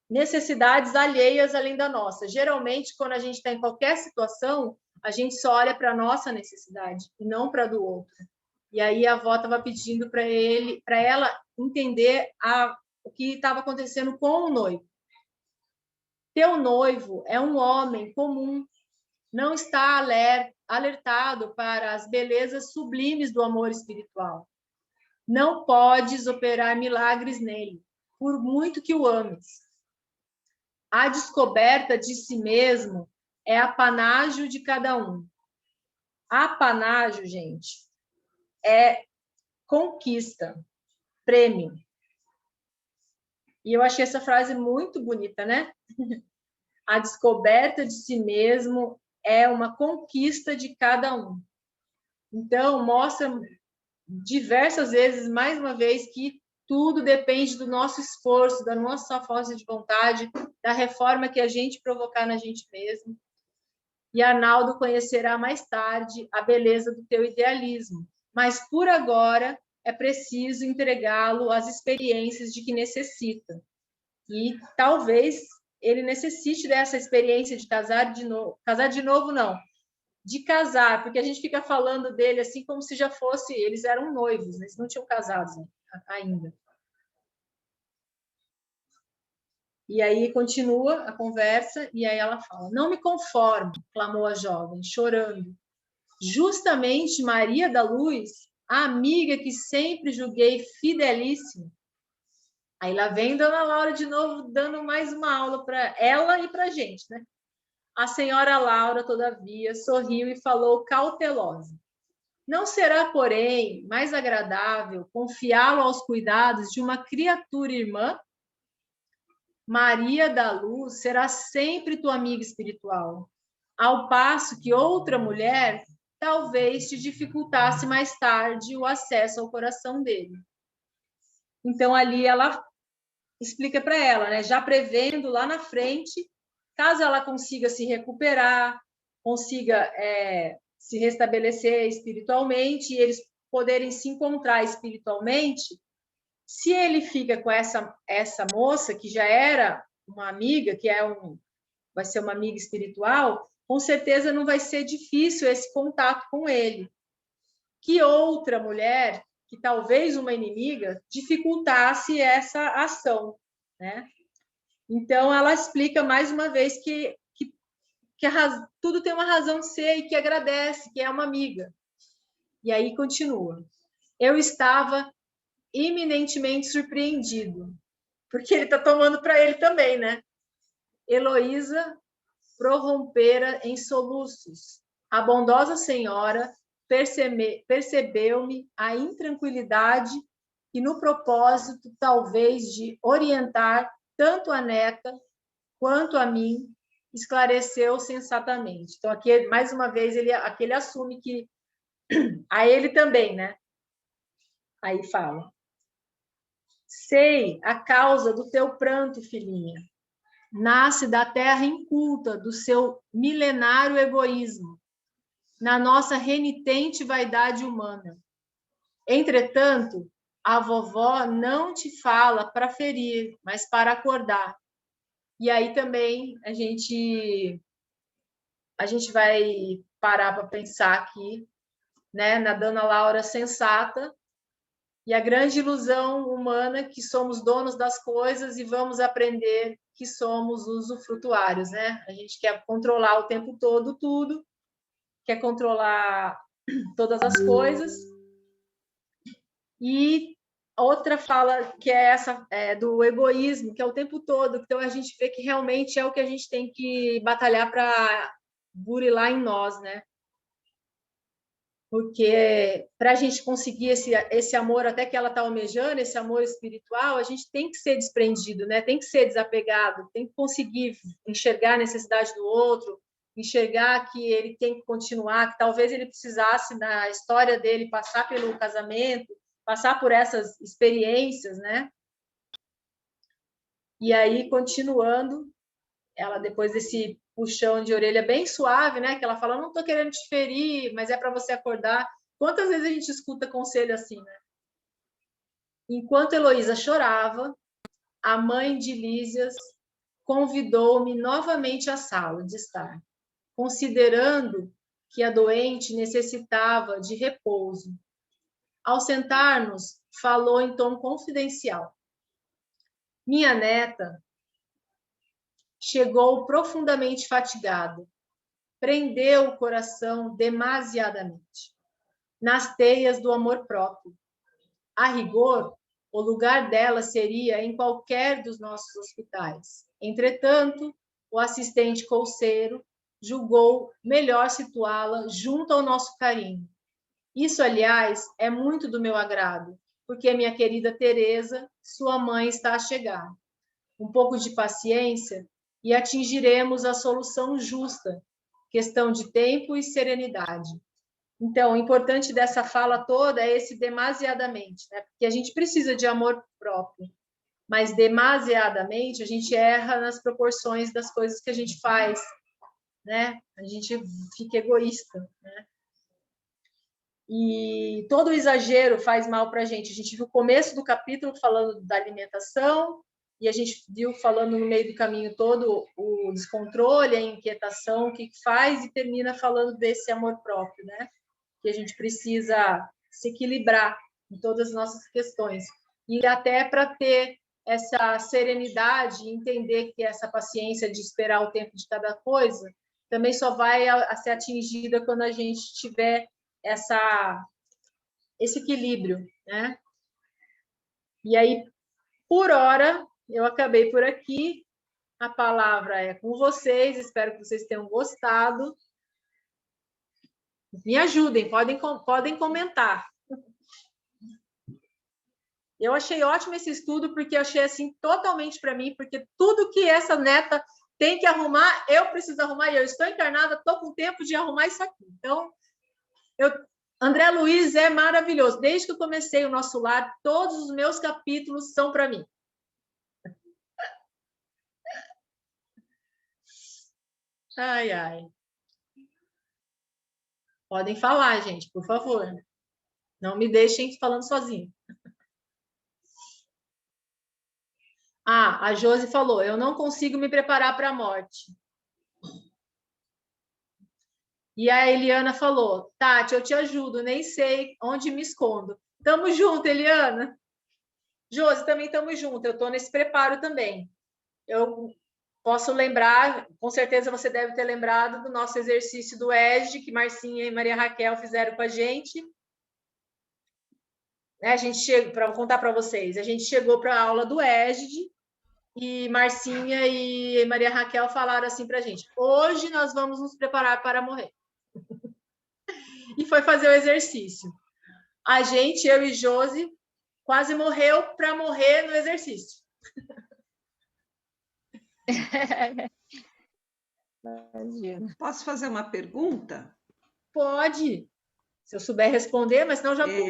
S1: necessidades alheias além da nossa. Geralmente, quando a gente está em qualquer situação, a gente só olha para a nossa necessidade e não para a do outro. E aí a avó estava pedindo para ela entender o que estava acontecendo com o noivo. Teu noivo é um homem comum, não está alertado para as belezas sublimes do amor espiritual. Não podes operar milagres nele, por muito que o ames. A descoberta de si mesmo é apanágio de cada um. Apanágio, gente, é conquista, prêmio. E eu achei essa frase muito bonita, né? A descoberta de si mesmo é uma conquista de cada um. Então, mostra diversas vezes, mais uma vez, que tudo depende do nosso esforço, da nossa força de vontade, da reforma que a gente provocar na gente mesmo. E Arnaldo conhecerá mais tarde a beleza do teu idealismo, mas por agora é preciso entregá-lo às experiências de que necessita. E talvez ele necessite dessa experiência de casar de novo não, de casar, porque a gente fica falando dele assim como se já fosse, eles eram noivos, eles não tinham casado ainda. E aí continua a conversa, e aí ela fala: não me conformo, clamou a jovem, chorando. Justamente Maria da Luz, a amiga que sempre julguei fidelíssima. Aí lá vem Dona Laura de novo, dando mais uma aula para ela e para a gente, né? A senhora Laura, todavia, sorriu e falou cautelosa: não será, porém, mais agradável confiá-lo aos cuidados de uma criatura irmã? Maria da Luz será sempre tua amiga espiritual, ao passo que outra mulher talvez te dificultasse mais tarde o acesso ao coração dele. Então, ali ela explica para ela, né, já prevendo lá na frente, caso ela consiga se recuperar, consiga se restabelecer espiritualmente, e eles poderem se encontrar espiritualmente, se ele fica com essa moça, que já era uma amiga, vai ser uma amiga espiritual, com certeza não vai ser difícil esse contato com ele. Que outra mulher, que talvez uma inimiga, dificultasse essa ação, né? Então, ela explica mais uma vez que tudo tem uma razão de ser e que agradece, que é uma amiga. E aí continua. Eu estava iminentemente surpreendido, porque ele está tomando para ele também, né? Heloísa prorrompera em soluços. A bondosa senhora percebeu-me a intranquilidade e no propósito, talvez, de orientar tanto a neta quanto a mim, esclareceu sensatamente. Então, aqui, mais uma vez, ele assume que a ele também, né? Aí fala: sei a causa do teu pranto, filhinha. nasce da terra inculta do seu milenário egoísmo, na nossa renitente vaidade humana. Entretanto, a vovó não te fala para ferir, mas para acordar. E aí também a gente vai parar para pensar aqui, né, na Dona Laura sensata e a grande ilusão humana que somos donos das coisas e vamos aprender que somos usufrutuários, né? A gente quer controlar o tempo todo tudo, quer controlar todas as coisas. E outra fala que é essa do egoísmo, que é o tempo todo. Então a gente vê que realmente é o que a gente tem que batalhar para burilar em nós, né? Porque para a gente conseguir esse amor até que ela está almejando, esse amor espiritual, a gente tem que ser desprendido, né? Tem que ser desapegado, tem que conseguir enxergar a necessidade do outro, enxergar que ele tem que continuar, que talvez ele precisasse, na história dele, passar pelo casamento, passar por essas experiências, né? E aí, continuando, ela, depois desse puxão de orelha bem suave, né? Que ela fala, não estou querendo te ferir, mas é para você acordar. Quantas vezes a gente escuta conselho assim, né? Enquanto Heloísa chorava, a mãe de Lísias convidou-me novamente à sala de estar, considerando que a doente necessitava de repouso. Ao sentar-nos, falou em tom confidencial. Minha neta chegou profundamente fatigada, prendeu o coração demasiadamente nas teias do amor próprio. A rigor, o lugar dela seria em qualquer dos nossos hospitais. Entretanto, o assistente colceiro julgou melhor situá-la junto ao nosso carinho. Isso, aliás, é muito do meu agrado, porque minha querida Teresa, sua mãe, está a chegar. Um pouco de paciência e atingiremos a solução justa, questão de tempo e serenidade. Então, o importante dessa fala toda é esse demasiadamente, né? Porque a gente precisa de amor próprio, mas demasiadamente a gente erra nas proporções das coisas que a gente faz, né? A gente fica egoísta, né? E todo o exagero faz mal para a gente. A gente viu o começo do capítulo falando da alimentação, e a gente viu falando no meio do caminho todo o descontrole, a inquietação, o que faz, e termina falando desse amor próprio, né? Que a gente precisa se equilibrar em todas as nossas questões. E até para ter essa serenidade, entender que essa paciência de esperar o tempo de cada coisa também só vai a ser atingida quando a gente tiver esse equilíbrio, né? E aí, por hora, eu acabei por aqui. A palavra é com vocês, espero que vocês tenham gostado. Me ajudem, podem comentar. Eu achei ótimo esse estudo, porque eu achei assim totalmente para mim, porque tudo que essa neta tem que arrumar, eu preciso arrumar, e eu estou encarnada, estou com tempo de arrumar isso aqui. Então, André Luiz é maravilhoso. Desde que eu comecei o Nosso Lar, todos os meus capítulos são para mim. Ai, ai. Podem falar, gente, por favor. Não me deixem falando sozinho. Ah, a Josi falou, eu não consigo me preparar para a morte. E a Eliana falou, Tati, eu te ajudo, nem sei onde me escondo. Tamo junto, Eliana. Josi, também estamos juntos. Eu estou nesse preparo também. Eu posso lembrar, com certeza você deve ter lembrado do nosso exercício do ESG, que Marcinha e Maria Raquel fizeram com a gente. A gente chegou, para contar para vocês, a gente chegou para a aula do ESG e Marcinha e Maria Raquel falaram assim para a gente, hoje nós vamos nos preparar para morrer. E foi fazer o exercício. A gente, eu e Josi, quase morreu para morrer no exercício.
S5: Posso fazer uma pergunta?
S1: Pode, se eu souber responder, mas senão já vou.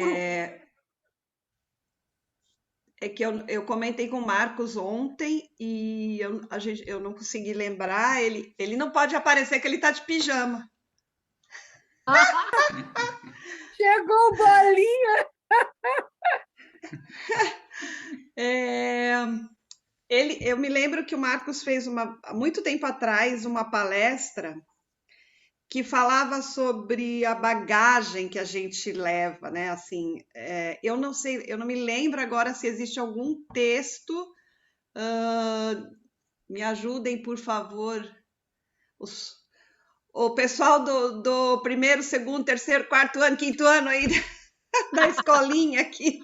S5: É que eu comentei com o Marcos ontem e eu não consegui lembrar. Ele não pode aparecer que ele está de pijama.
S4: Chegou o Bolinha!
S5: Eu me lembro que o Marcos fez há muito tempo atrás uma palestra que falava sobre a bagagem que a gente leva, né? Assim, eu não sei, eu não me lembro agora se existe algum texto. Me ajudem, por favor. O pessoal do primeiro, segundo, terceiro, quarto ano, quinto ano aí da escolinha aqui.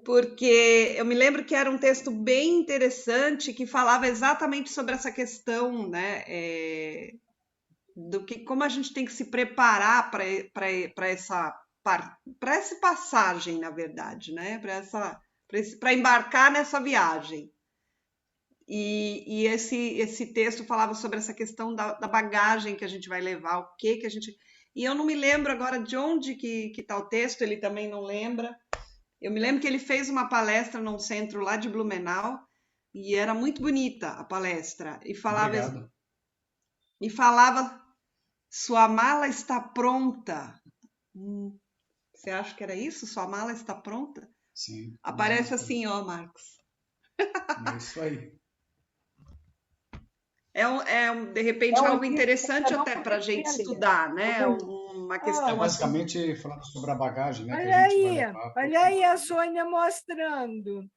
S5: Porque eu me lembro que era um texto bem interessante que falava exatamente sobre essa questão, né? Como a gente tem que se preparar para essa passagem, na verdade, né? Para embarcar nessa viagem. E esse texto falava sobre essa questão da bagagem que a gente vai levar, o que a gente... E eu não me lembro agora de onde que está o texto, ele também não lembra. Eu me lembro que ele fez uma palestra num centro lá de Blumenau e era muito bonita a palestra. E falava sua mala está pronta. Você acha que era isso? Sua mala está pronta?
S6: Sim.
S5: Aparece assim, ó, Marcos.
S6: É isso aí.
S5: De repente, algo interessante até para a gente estudar, né? Uma questão
S6: basicamente falando sobre a bagagem, né?
S4: Olha aí a Sônia mostrando.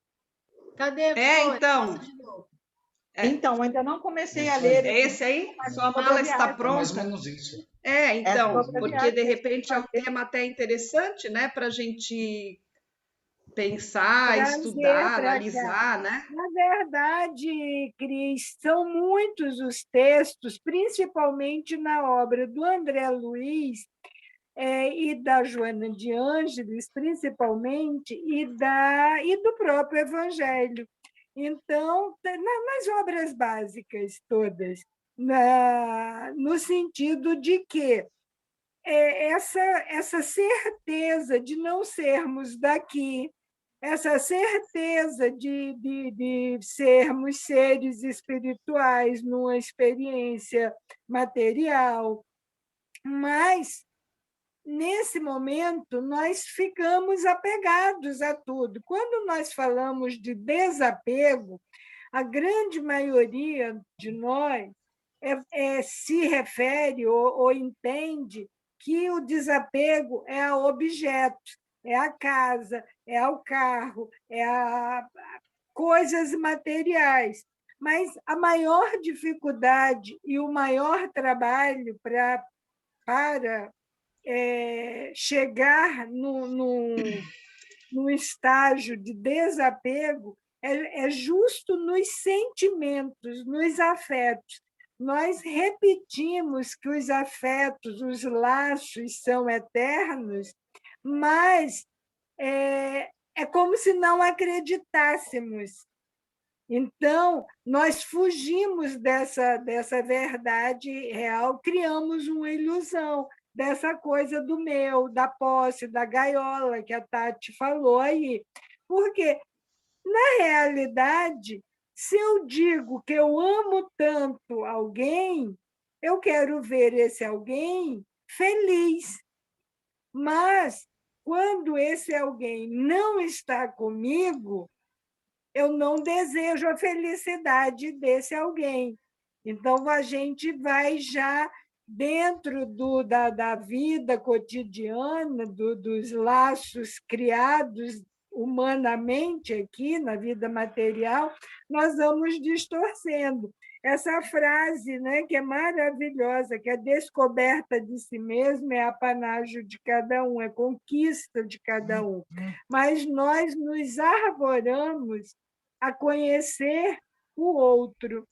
S1: Cadê?
S5: Então.
S2: Então, ainda não comecei a ler.
S5: É esse aí? Sua mala está pronta?
S6: Mais ou menos isso.
S5: Então, porque de repente é um tema até interessante, né? Para a gente pensar, estudar, analisar, né?
S4: Na verdade, Cris, são muitos os textos, principalmente na obra do André Luiz e da Joana de Ângeles, principalmente, e do próprio Evangelho. Então, nas obras básicas todas, no sentido de que essa certeza de não sermos daqui, essa certeza de sermos seres espirituais numa experiência material, mas, nesse momento, nós ficamos apegados a tudo. Quando nós falamos de desapego, a grande maioria de nós se refere ou entende que o desapego é a objetos, é a casa, é ao carro, é a coisas materiais. Mas a maior dificuldade e o maior trabalho para chegar no estágio de desapego é justo nos sentimentos, nos afetos. Nós repetimos que os afetos, os laços são eternos, mas é como se não acreditássemos. Então, nós fugimos dessa verdade real, criamos uma ilusão dessa coisa do meu, da posse, da gaiola, que a Tati falou aí. Porque, na realidade, se eu digo que eu amo tanto alguém, eu quero ver esse alguém feliz. Mas, quando esse alguém não está comigo, eu não desejo a felicidade desse alguém. Então, a gente vai já dentro da vida cotidiana, dos laços criados humanamente aqui, na vida material, nós vamos distorcendo. Essa frase, né, que é maravilhosa, que a descoberta de si mesmo é apanágio de cada um, é conquista de cada um. Mas nós nos arvoramos a conhecer o outro.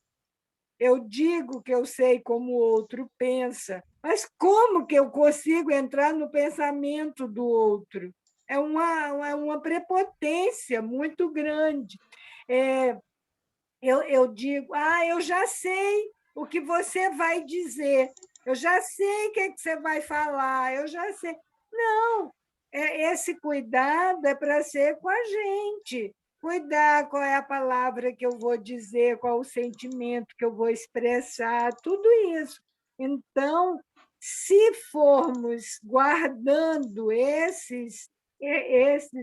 S4: Eu digo que eu sei como o outro pensa, mas como que eu consigo entrar no pensamento do outro? É uma prepotência muito grande. Eu digo, eu já sei o que você vai dizer, eu já sei o que você vai falar, eu já sei. Não, esse cuidado é para ser com a gente. Cuidar qual é a palavra que eu vou dizer, qual o sentimento que eu vou expressar, tudo isso. Então, se formos guardando esses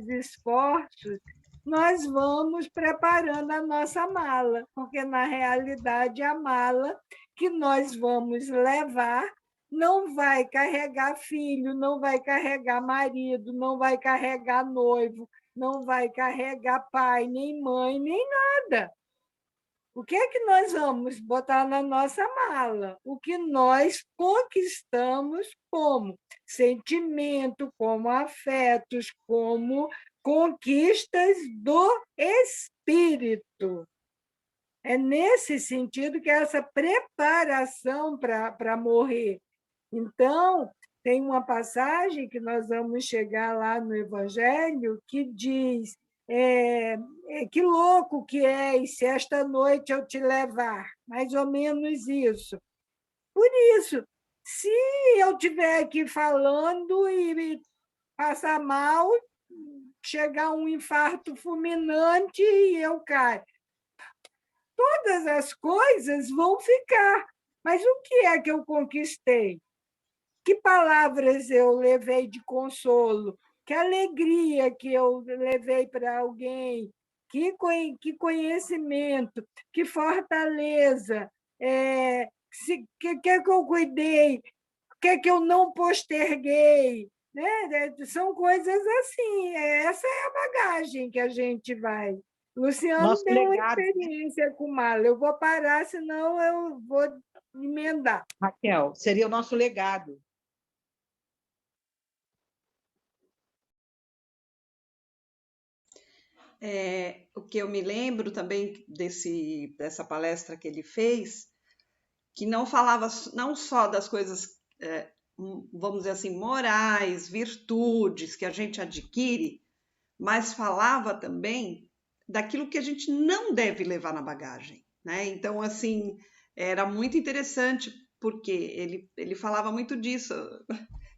S4: esforços, nós vamos preparando a nossa mala, porque, na realidade, a mala que nós vamos levar não vai carregar filho, não vai carregar marido, não vai carregar noivo, não vai carregar pai, nem mãe, nem nada. O que é que nós vamos botar na nossa mala? O que nós conquistamos como sentimento, como afetos, como conquistas do espírito. É nesse sentido que é essa preparação para morrer. Então, tem uma passagem que nós vamos chegar lá no Evangelho que diz: que louco que és se esta noite eu te levar. Mais ou menos isso. Por isso, se eu estiver aqui falando e passar mal, chegar um infarto fulminante e eu caio, todas as coisas vão ficar. Mas o que é que eu conquistei? Que palavras eu levei de consolo? Que alegria que eu levei para alguém? Que conhecimento? Que fortaleza? Que eu cuidei? O que eu não posterguei? Né? São coisas assim. Essa é a bagagem que a gente vai. Luciano
S2: Nosso
S4: tem uma
S2: legado.
S4: experiência com mala. Eu vou parar, senão eu vou emendar.
S2: Raquel, seria o nosso legado.
S5: O que eu me lembro também dessa palestra que ele fez, que não falava não só das coisas, vamos dizer assim, morais, virtudes que a gente adquire, mas falava também daquilo que a gente não deve levar na bagagem, né? Então, assim, era muito interessante, porque ele falava muito disso.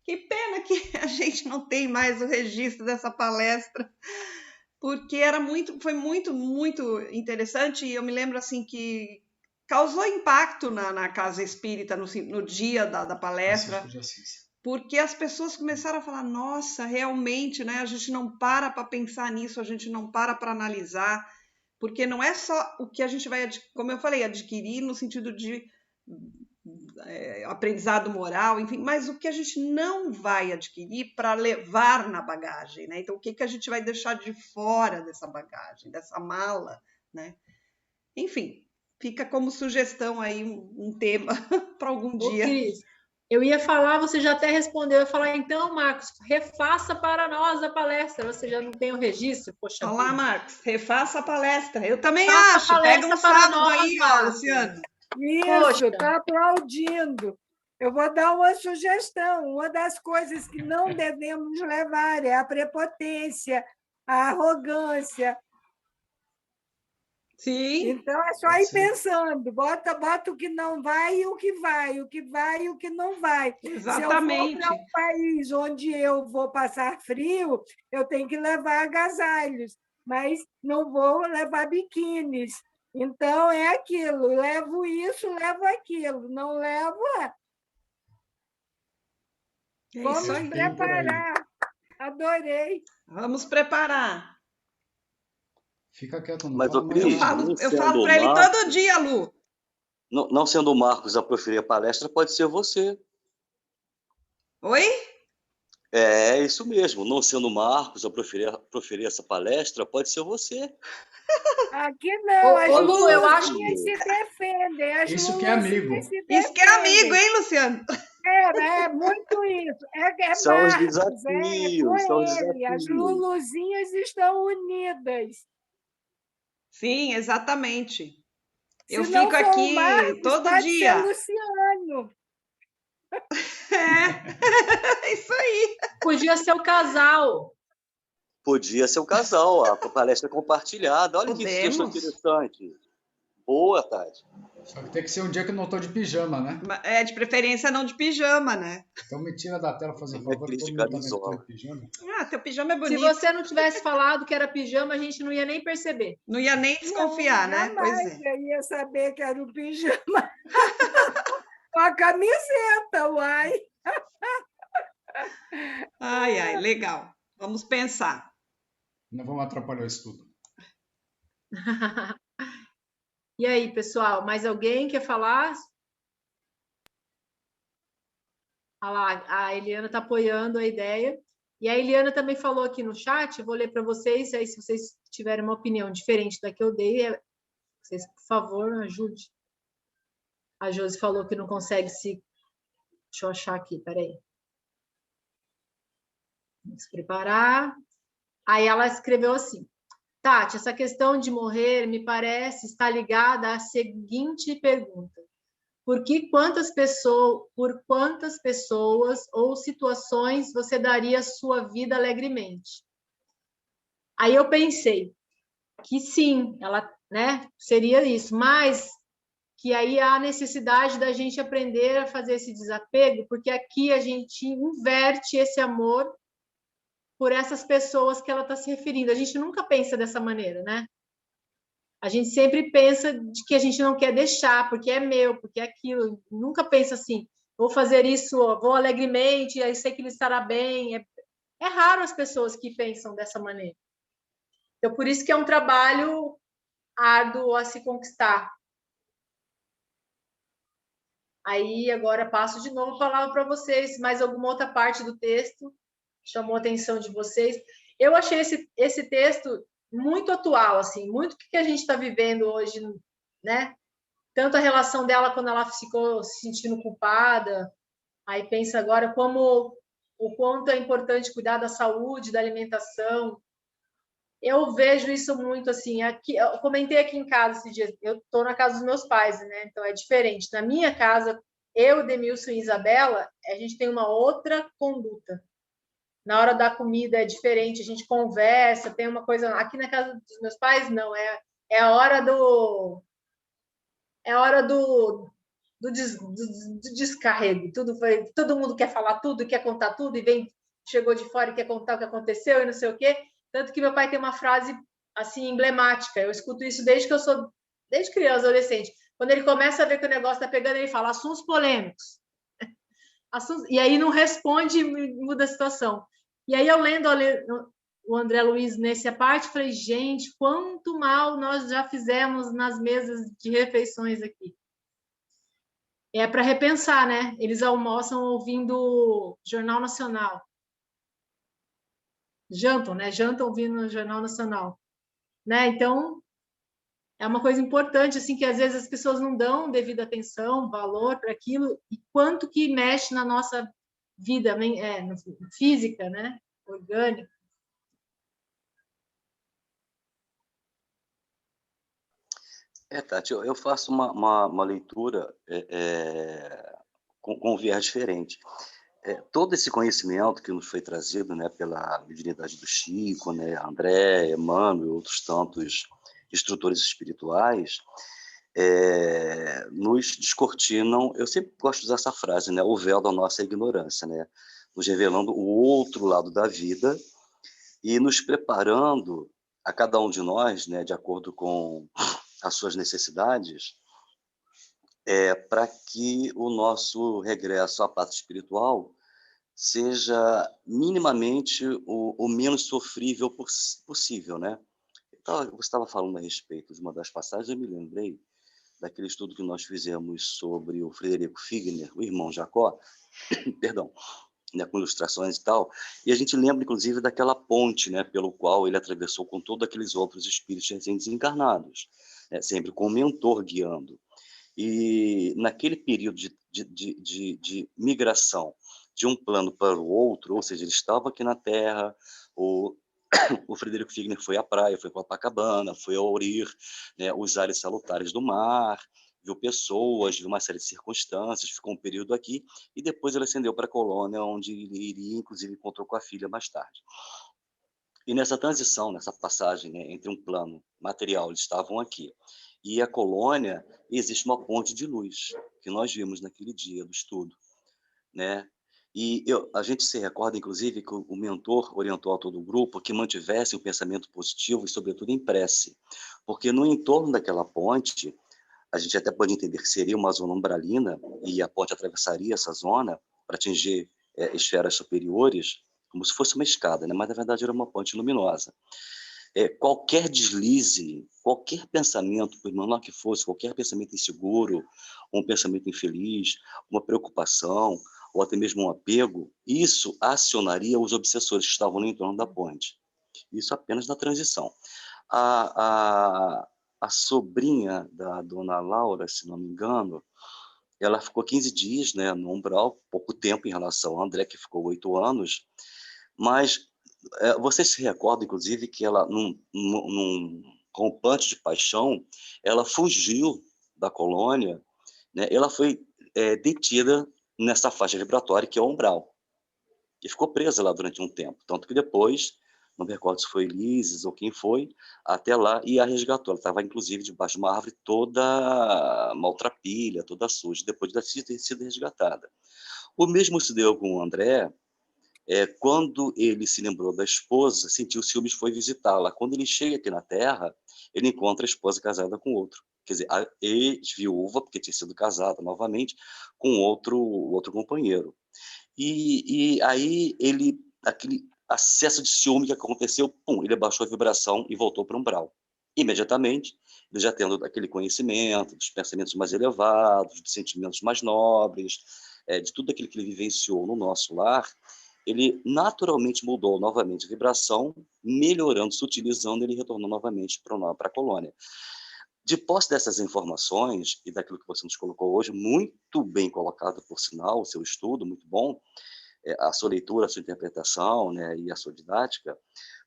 S5: Que pena que a gente não tem mais o registro dessa palestra, porque foi muito, muito interessante, e eu me lembro assim que causou impacto na Casa Espírita no dia da palestra, porque as pessoas começaram a falar: nossa, realmente, né, a gente não para pensar nisso, a gente não para analisar, porque não é só o que a gente vai, como eu falei, adquirir no sentido de aprendizado moral, enfim, mas o que a gente não vai adquirir para levar na bagagem, né? Então, o que a gente vai deixar de fora dessa bagagem, dessa mala, né? Enfim, fica como sugestão aí um tema para algum dia.
S1: Cris, eu ia falar, você já até respondeu, eu ia falar: então, Marcos, refaça para nós a palestra, você já não tem o registro? Poxa,
S5: olá, Marcos, refaça a palestra. Eu também
S1: Faça
S5: acho, pega um sábado
S1: nós,
S5: aí, ó, Luciano.
S4: Isso, está aplaudindo. Eu vou dar uma sugestão. Uma das coisas que não devemos levar é a prepotência, a arrogância.
S5: Sim.
S4: Então, é só ir pensando. Bota o que não vai e o que vai, o que vai e o que não vai.
S5: Exatamente.
S4: Se eu for para um país onde eu vou passar frio, eu tenho que levar agasalhos, mas não vou levar biquínis. Então, é aquilo, levo isso, levo aquilo, não levo. Vamos preparar. Adorei.
S5: Vamos preparar.
S6: Fica quieto, não
S7: Mas,
S6: fala
S7: Cris,
S5: eu falo para ele todo dia, Lu.
S7: Não sendo o Marcos a proferir a palestra, pode ser você.
S5: Oi?
S7: É isso mesmo. Não sendo o Marcos a proferir essa palestra, pode ser você.
S4: Aqui não, as
S1: Lu, eu acho
S4: que se defendem.
S6: Isso que é amigo.
S5: Isso que é amigo, hein, Luciano?
S4: É muito isso.
S7: São os
S4: Marcos,
S7: desafios, são os desafios.
S4: As Luluzinhas estão unidas.
S5: Sim, exatamente.
S4: Se
S5: eu
S4: não
S5: fico aqui
S4: Marcos,
S5: todo
S4: pode
S5: dia.
S4: Ser Luciano.
S5: É isso aí.
S1: Podia ser o casal.
S7: Podia ser o casal, a palestra compartilhada. Olha que
S5: Podemos.
S7: sugestão interessante. Boa, Tati.
S6: Só que tem que ser um dia que eu não tô de pijama, né?
S5: É, de preferência não de pijama, né?
S6: Então me tira da tela, fazer
S7: Tem
S6: favor,
S7: aquele
S6: todo
S7: de
S6: mundo também tô
S7: camisola.
S6: de pijama.
S5: Ah, teu pijama é
S1: Se
S5: bonito.
S1: você não tivesse falado que era pijama, a gente não ia nem perceber.
S5: Não ia nem desconfiar,
S4: Não,
S5: né? Pois
S4: jamais
S5: é.
S4: eu ia saber que era o pijama. Com a camiseta, uai.
S5: Ai, ai, legal. Vamos pensar.
S6: Não vamos atrapalhar o estudo.
S1: E aí, pessoal, mais alguém quer falar? Ah lá, a Eliana está apoiando a ideia. E a Eliana também falou aqui no chat, vou ler para vocês, aí se vocês tiverem uma opinião diferente da que eu dei, vocês, por favor, ajude. A Josi falou que não consegue se... Deixa eu achar aqui, peraí. Vamos preparar. Aí ela escreveu assim: Tati, essa questão de morrer me parece estar ligada à seguinte pergunta: por quantas pessoas ou situações você daria sua vida alegremente? Aí eu pensei que sim, ela, né, seria isso, mas que aí há a necessidade da gente aprender a fazer esse desapego, porque aqui a gente inverte esse amor por essas pessoas que ela está se referindo. A gente nunca pensa dessa maneira, né? A gente sempre pensa de que a gente não quer deixar, porque é meu, porque é aquilo. Nunca pensa assim, vou fazer isso, vou alegremente, aí sei que ele estará bem. É raro as pessoas que pensam dessa maneira. Então, por isso que é um trabalho árduo a se conquistar. Aí, agora, passo de novo a palavra para vocês. Mais alguma outra parte do texto chamou a atenção de vocês? Eu achei esse texto muito atual, assim, muito o que a gente está vivendo hoje, né? Tanto a relação dela quando ela ficou se sentindo culpada, aí pensa agora como o quanto é importante cuidar da saúde, da alimentação. Eu vejo isso muito assim, aqui, eu comentei aqui em casa esses dias, eu estou na casa dos meus pais, né? Então é diferente. Na minha casa, eu, Demilson e Isabela, a gente tem uma outra conduta. Na hora da comida é diferente, a gente conversa, tem uma coisa. Aqui na casa dos meus pais, não, é a hora do. É a hora do descarrego. Todo mundo quer falar tudo, quer contar tudo, e chegou de fora e quer contar o que aconteceu e não sei o quê. Tanto que meu pai tem uma frase assim emblemática. Eu escuto isso desde criança, adolescente. Quando ele começa a ver que o negócio está pegando, ele fala assuntos polêmicos. E aí não responde e muda a situação. E aí eu lendo o André Luiz nessa parte, falei, gente, quanto mal nós já fizemos nas mesas de refeições aqui. É para repensar, né? Eles almoçam ouvindo Jornal Nacional. Jantam, né? Jantam ouvindo o Jornal Nacional. Né? Então, é uma coisa importante, assim, que às vezes as pessoas não dão devida atenção, valor para aquilo, e quanto que mexe na nossa vida física, né? Orgânica.
S7: Tati, eu faço uma leitura com um viés diferente. Todo esse conhecimento que nos foi trazido, né, pela mediunidade do Chico, né, André, Emmanuel e outros tantos instrutores espirituais, nos descortinam, eu sempre gosto de usar essa frase, né, o véu da nossa ignorância, né, nos revelando o outro lado da vida e nos preparando a cada um de nós, né, de acordo com as suas necessidades, para que o nosso regresso à pátria espiritual seja minimamente o menos sofrível possível, né? Então, você estava falando a respeito de uma das passagens, eu me lembrei daquele estudo que nós fizemos sobre o Frederico Figner, o irmão Jacó, perdão, né, com ilustrações e tal, e a gente lembra, inclusive, daquela ponte, né, pelo qual ele atravessou com todos aqueles outros espíritos recém-desencarnados, né, sempre com o mentor guiando. E naquele período de migração de um plano para o outro, ou seja, ele estava aqui na Terra, o Frederico Figner foi à praia, foi para Copacabana, foi a Aurir, né, os ares salutares do mar, viu pessoas, viu uma série de circunstâncias, ficou um período aqui, e depois ele ascendeu para a colônia, onde ele iria, inclusive, encontrou com a filha mais tarde. E nessa transição, nessa passagem, né, entre um plano material, eles estavam aqui, e a colônia, existe uma ponte de luz, que nós vimos naquele dia do estudo, né? E a gente se recorda, inclusive, que o mentor orientou a todo o grupo que mantivesse um pensamento positivo e, sobretudo, em prece. Porque no entorno daquela ponte, a gente até pode entender que seria uma zona umbralina e a ponte atravessaria essa zona para atingir esferas superiores, como se fosse uma escada, né? Mas, na verdade, era uma ponte luminosa. Qualquer deslize, qualquer pensamento, por menor que fosse, qualquer pensamento inseguro, um pensamento infeliz, uma preocupação, ou até mesmo um apego, isso acionaria os obsessores que estavam no entorno da ponte. Isso apenas na transição. A sobrinha da dona Laura, se não me engano, ela ficou 15 dias, né, no umbral, pouco tempo em relação ao André, que ficou 8 anos, mas você se recorda, inclusive, que ela, num rompante de paixão, ela fugiu da colônia, né? Ela foi detida nessa faixa vibratória que é o umbral, e ficou presa lá durante um tempo, tanto que depois, não me recordo se foi Elises ou quem foi, até lá e a resgatou. Ela estava, inclusive, debaixo de uma árvore toda maltrapilha, toda suja, depois de ter sido resgatada. O mesmo se deu com o André. Quando ele se lembrou da esposa, sentiu ciúmes, foi visitá-la. Quando ele chega aqui na Terra, ele encontra a esposa casada com outro. Quer dizer, a ex-viúva, porque tinha sido casada novamente, com outro companheiro. E aí, aquele acesso de ciúme que aconteceu, pum, ele abaixou a vibração e voltou para o umbral. Imediatamente, ele já tendo aquele conhecimento dos pensamentos mais elevados, dos sentimentos mais nobres, de tudo aquilo que ele vivenciou no nosso lar, ele naturalmente mudou novamente a vibração, melhorando, sutilizando, ele retornou novamente para a colônia. De posse dessas informações e daquilo que você nos colocou hoje, muito bem colocado, por sinal, o seu estudo, muito bom, a sua leitura, a sua interpretação, né, e a sua didática,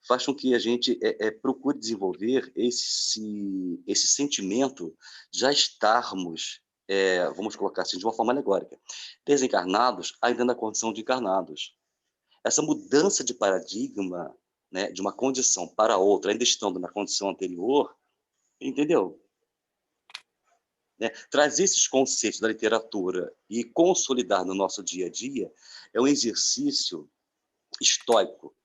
S7: faz com que a gente procure desenvolver esse sentimento de já estarmos, vamos colocar assim, de uma forma alegórica, desencarnados, ainda na condição de encarnados. Essa mudança de paradigma, né, de uma condição para outra, ainda estando na condição anterior, entendeu? Né? Trazer esses conceitos da literatura e consolidar no nosso dia a dia é um exercício estoico,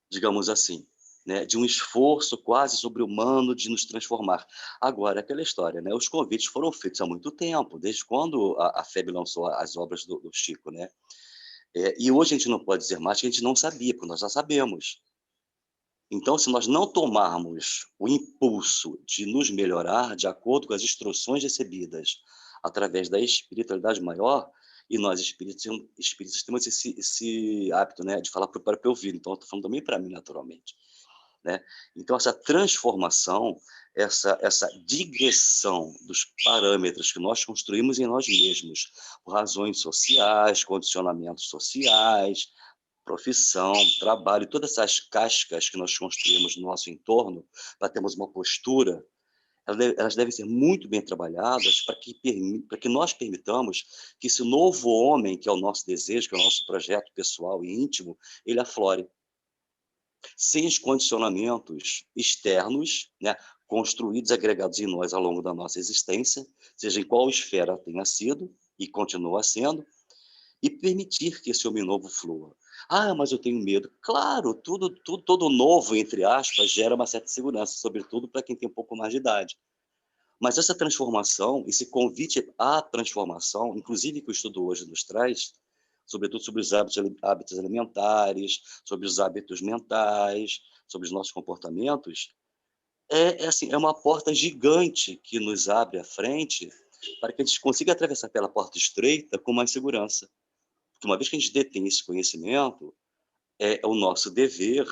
S7: digamos assim, né? De um esforço quase sobre-humano de nos transformar. Agora, aquela história, né? Os convites foram feitos há muito tempo, desde quando a FEB lançou as obras do Chico, né? E hoje a gente não pode dizer mais que a gente não sabia, porque nós já sabemos. Então, se nós não tomarmos o impulso de nos melhorar de acordo com as instruções recebidas através da espiritualidade maior, e nós espíritos temos esse hábito, né, de falar para o próprio ouvido, então eu estou falando também para mim, naturalmente. Né? Então, essa transformação, essa digressão dos parâmetros que nós construímos em nós mesmos, por razões sociais, condicionamentos sociais, profissão, trabalho, todas essas cascas que nós construímos no nosso entorno, para termos uma postura, elas devem ser muito bem trabalhadas para que nós permitamos que esse novo homem, que é o nosso desejo, que é o nosso projeto pessoal e íntimo, ele aflore. Sem os condicionamentos externos, né, construídos, agregados em nós ao longo da nossa existência, seja em qual esfera tenha sido e continua sendo, e permitir que esse homem novo flua. Ah, mas eu tenho medo. Claro, todo novo, entre aspas, gera uma certa segurança, sobretudo para quem tem um pouco mais de idade. Mas essa transformação, esse convite à transformação, inclusive que o estudo hoje nos traz, sobretudo sobre os hábitos alimentares, sobre os hábitos mentais, sobre os nossos comportamentos, é uma porta gigante que nos abre à frente para que a gente consiga atravessar pela porta estreita com mais segurança. Porque uma vez que a gente detém esse conhecimento, é o nosso dever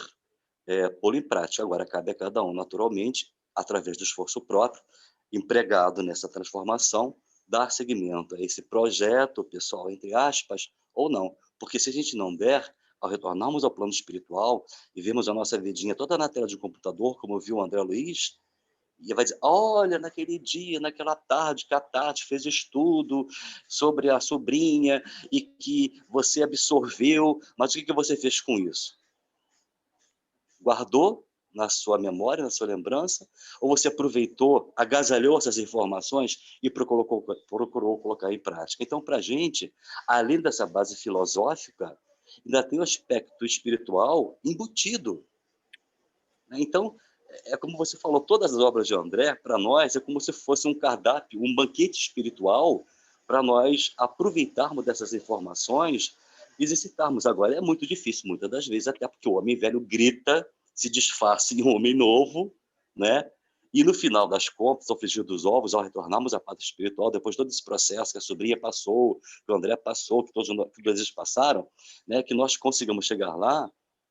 S7: pô-lo em prática. Agora, cabe a cada um, naturalmente, através do esforço próprio, empregado nessa transformação, dar seguimento a esse projeto pessoal, entre aspas, ou não. Porque se a gente não der, ao retornarmos ao plano espiritual e vemos a nossa vidinha toda na tela de um computador, como viu o André Luiz, e vai dizer, olha, naquele dia, naquela tarde, que a Tati fez estudo sobre a sobrinha e que você absorveu, mas o que você fez com isso? Guardou na sua memória, na sua lembrança, ou você aproveitou, agasalhou essas informações e procurou colocar em prática? Então, para a gente, além dessa base filosófica, ainda tem o aspecto espiritual embutido, né? Então, é como você falou, todas as obras de André, para nós, é como se fosse um cardápio, um banquete espiritual para nós aproveitarmos dessas informações e exercitarmos. Agora, é muito difícil, muitas das vezes, até porque o homem velho grita, se disfarça em um homem novo, né? E no final das contas, ao frigir dos ovos, ao retornarmos à parte espiritual, depois de todo esse processo que a sobrinha passou, que o André passou, que todos eles passaram, né? Que nós consigamos chegar lá,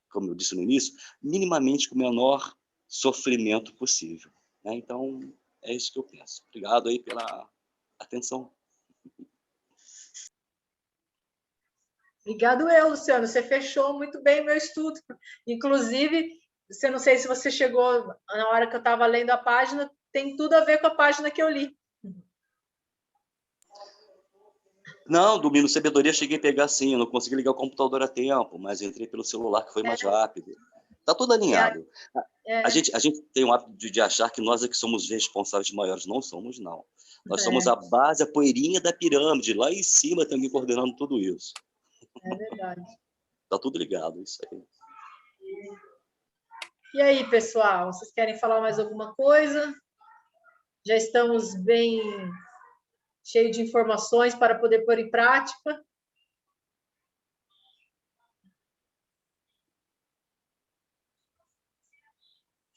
S7: como eu disse no início, minimamente com o menor sofrimento possível, né? Então, é isso que eu penso. Obrigado aí pela atenção.
S1: Obrigado eu, Luciano. Você fechou muito bem o meu estudo. Inclusive, não sei se você chegou na hora que eu estava lendo a página, tem tudo a ver com a página que eu li.
S7: Não, do Minuto Sabedoria cheguei a pegar sim, eu não consegui ligar o computador a tempo, mas entrei pelo celular que foi mais rápido. Está tudo alinhado. A gente tem o hábito de achar que nós é que somos responsáveis maiores. Não somos, não. Nós somos a base, a poeirinha da pirâmide. Lá em cima tem alguém coordenando tudo isso.
S1: É verdade.
S7: Está tudo ligado, isso aí.
S1: E aí, pessoal, vocês querem falar mais alguma coisa? Já estamos bem cheios de informações para poder pôr em prática.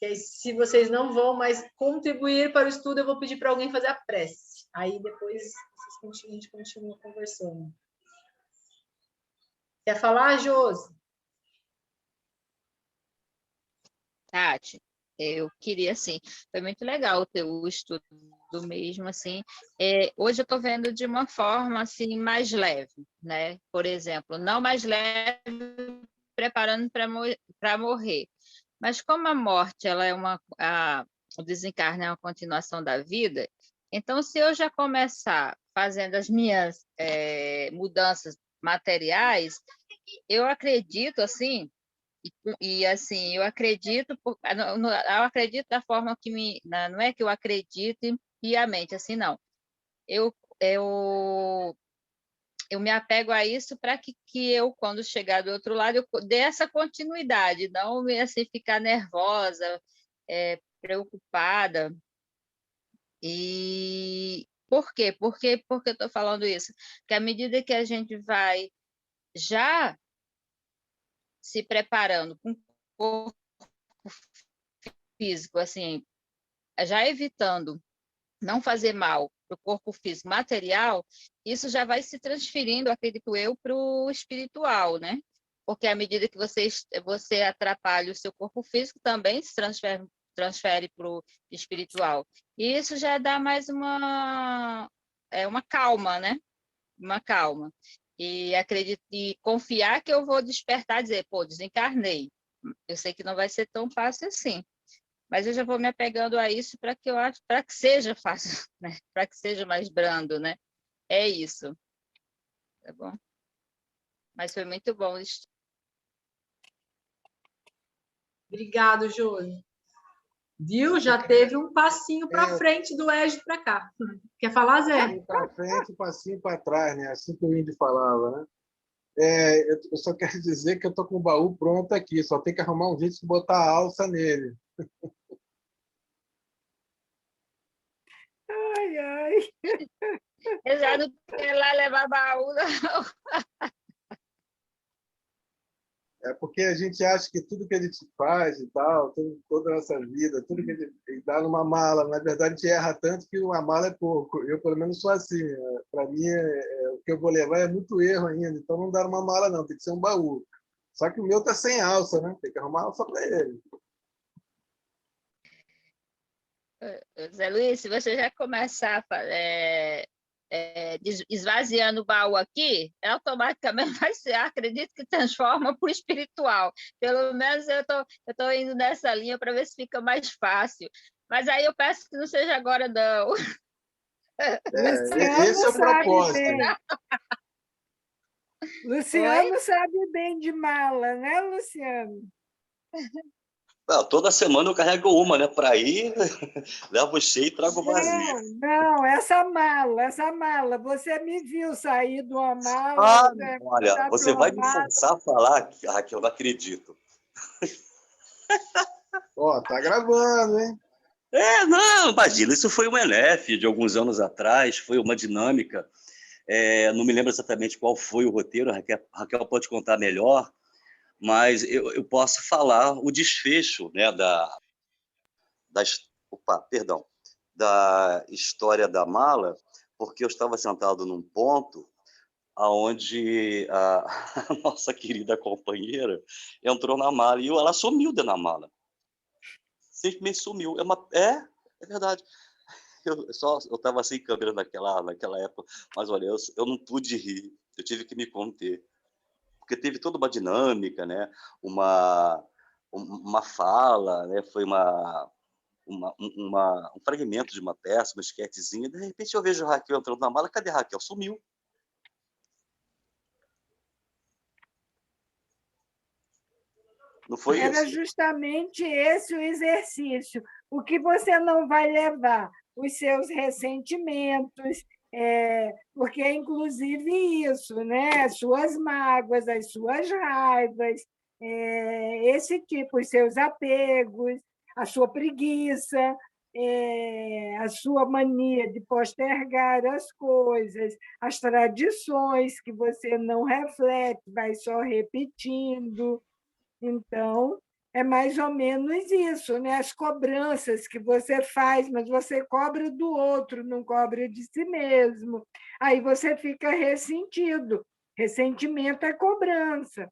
S1: E aí, se vocês não vão mais contribuir para o estudo, eu vou pedir para alguém fazer a prece. Aí depois a gente continua conversando. Quer falar, Josi?
S8: Tati, eu queria, assim, foi muito legal o teu estudo mesmo, assim. Hoje eu estou vendo de uma forma, assim, mais leve, né? Por exemplo, não mais leve, preparando para morrer. Mas como a morte, ela é o desencarne é uma continuação da vida, então, se eu já começar fazendo as minhas mudanças materiais, eu acredito, assim, assim, eu acredito da forma que não é que eu acredito piamente, assim, não. Eu me apego a isso para que eu, quando chegar do outro lado, eu dê essa continuidade, não assim, ficar nervosa, preocupada. E por quê? Por que eu estou falando isso? Porque à medida que a gente vai já se preparando com o corpo físico, assim, já evitando não fazer mal para o corpo físico material, isso já vai se transferindo, acredito eu, para o espiritual, né? Porque à medida que você atrapalha o seu corpo físico, também se transfere para o espiritual. E isso já dá mais uma calma, né? Uma calma. E confiar que eu vou despertar e dizer, pô, desencarnei. Eu sei que não vai ser tão fácil assim. Mas eu já vou me apegando a isso para que seja fácil, né? Para que seja mais brando, né? É isso. Tá bom? Mas foi muito bom isso.
S1: Obrigado, Josi. Viu? Já teve um passinho para frente do Égio para cá. Quer falar, Zé?
S9: Um para frente, um passinho para trás, né? Assim que o Indy falava, né? Eu só quero dizer que eu estou com o baú pronto aqui, só tem que arrumar um jeito de botar a alça nele.
S4: Ai, ai.
S8: Eu já não quero lá levar baú, não.
S9: É porque a gente acha que tudo que a gente faz e tal, toda a nossa vida, tudo que a gente dá numa mala, na verdade a gente erra tanto que uma mala é pouco. Eu, pelo menos, sou assim. Para mim, o que eu vou levar é muito erro ainda, então não dá numa mala, não, tem que ser um baú. Só que o meu está sem alça, né? Tem que arrumar alça para ele.
S8: Zé Luiz, se você já começar esvaziando o baú aqui, automaticamente vai ser, acredito que transforma para o espiritual. Pelo menos eu tô indo nessa linha para ver se fica mais fácil. Mas aí eu peço que não seja agora, não.
S9: Esse é o propósito.
S4: Luciano sabe bem de mala, né, Luciano?
S7: Toda semana eu carrego uma, né? Para ir, levo cheio e trago vazio.
S4: Não, essa mala. Você me viu sair de uma mala,
S7: Ah, olha,
S4: tá
S7: você vai me
S4: aprovado.
S7: forçar a falar, Raquel, eu não acredito.
S9: Ó, tá gravando, hein?
S7: Não, imagina, isso foi um NF de alguns anos atrás, foi uma dinâmica. Não me lembro exatamente qual foi o roteiro, a Raquel pode contar melhor, mas eu posso falar o desfecho, né, da história da mala, porque eu estava sentado num ponto onde a nossa querida companheira entrou na mala e ela sumiu dentro da mala. Simplesmente sumiu. É verdade. Eu estava sem câmera naquela época, mas olha, eu não pude rir, eu tive que me conter, porque teve toda uma dinâmica, né? Uma fala, né? Foi um fragmento de uma peça, uma esquetezinha, de repente eu vejo a Raquel entrando na mala, cadê a Raquel? Sumiu. Não foi
S4: Era
S7: isso?
S4: justamente esse o exercício. O que você não vai levar? Os seus ressentimentos, porque é inclusive isso, né? As suas mágoas, as suas raivas, esse tipo, os seus apegos, a sua preguiça, a sua mania de postergar as coisas, as tradições que você não reflete, vai só repetindo. Então, é mais ou menos isso, né? As cobranças que você faz, mas você cobra do outro, não cobra de si mesmo. Aí você fica ressentido. Ressentimento é cobrança.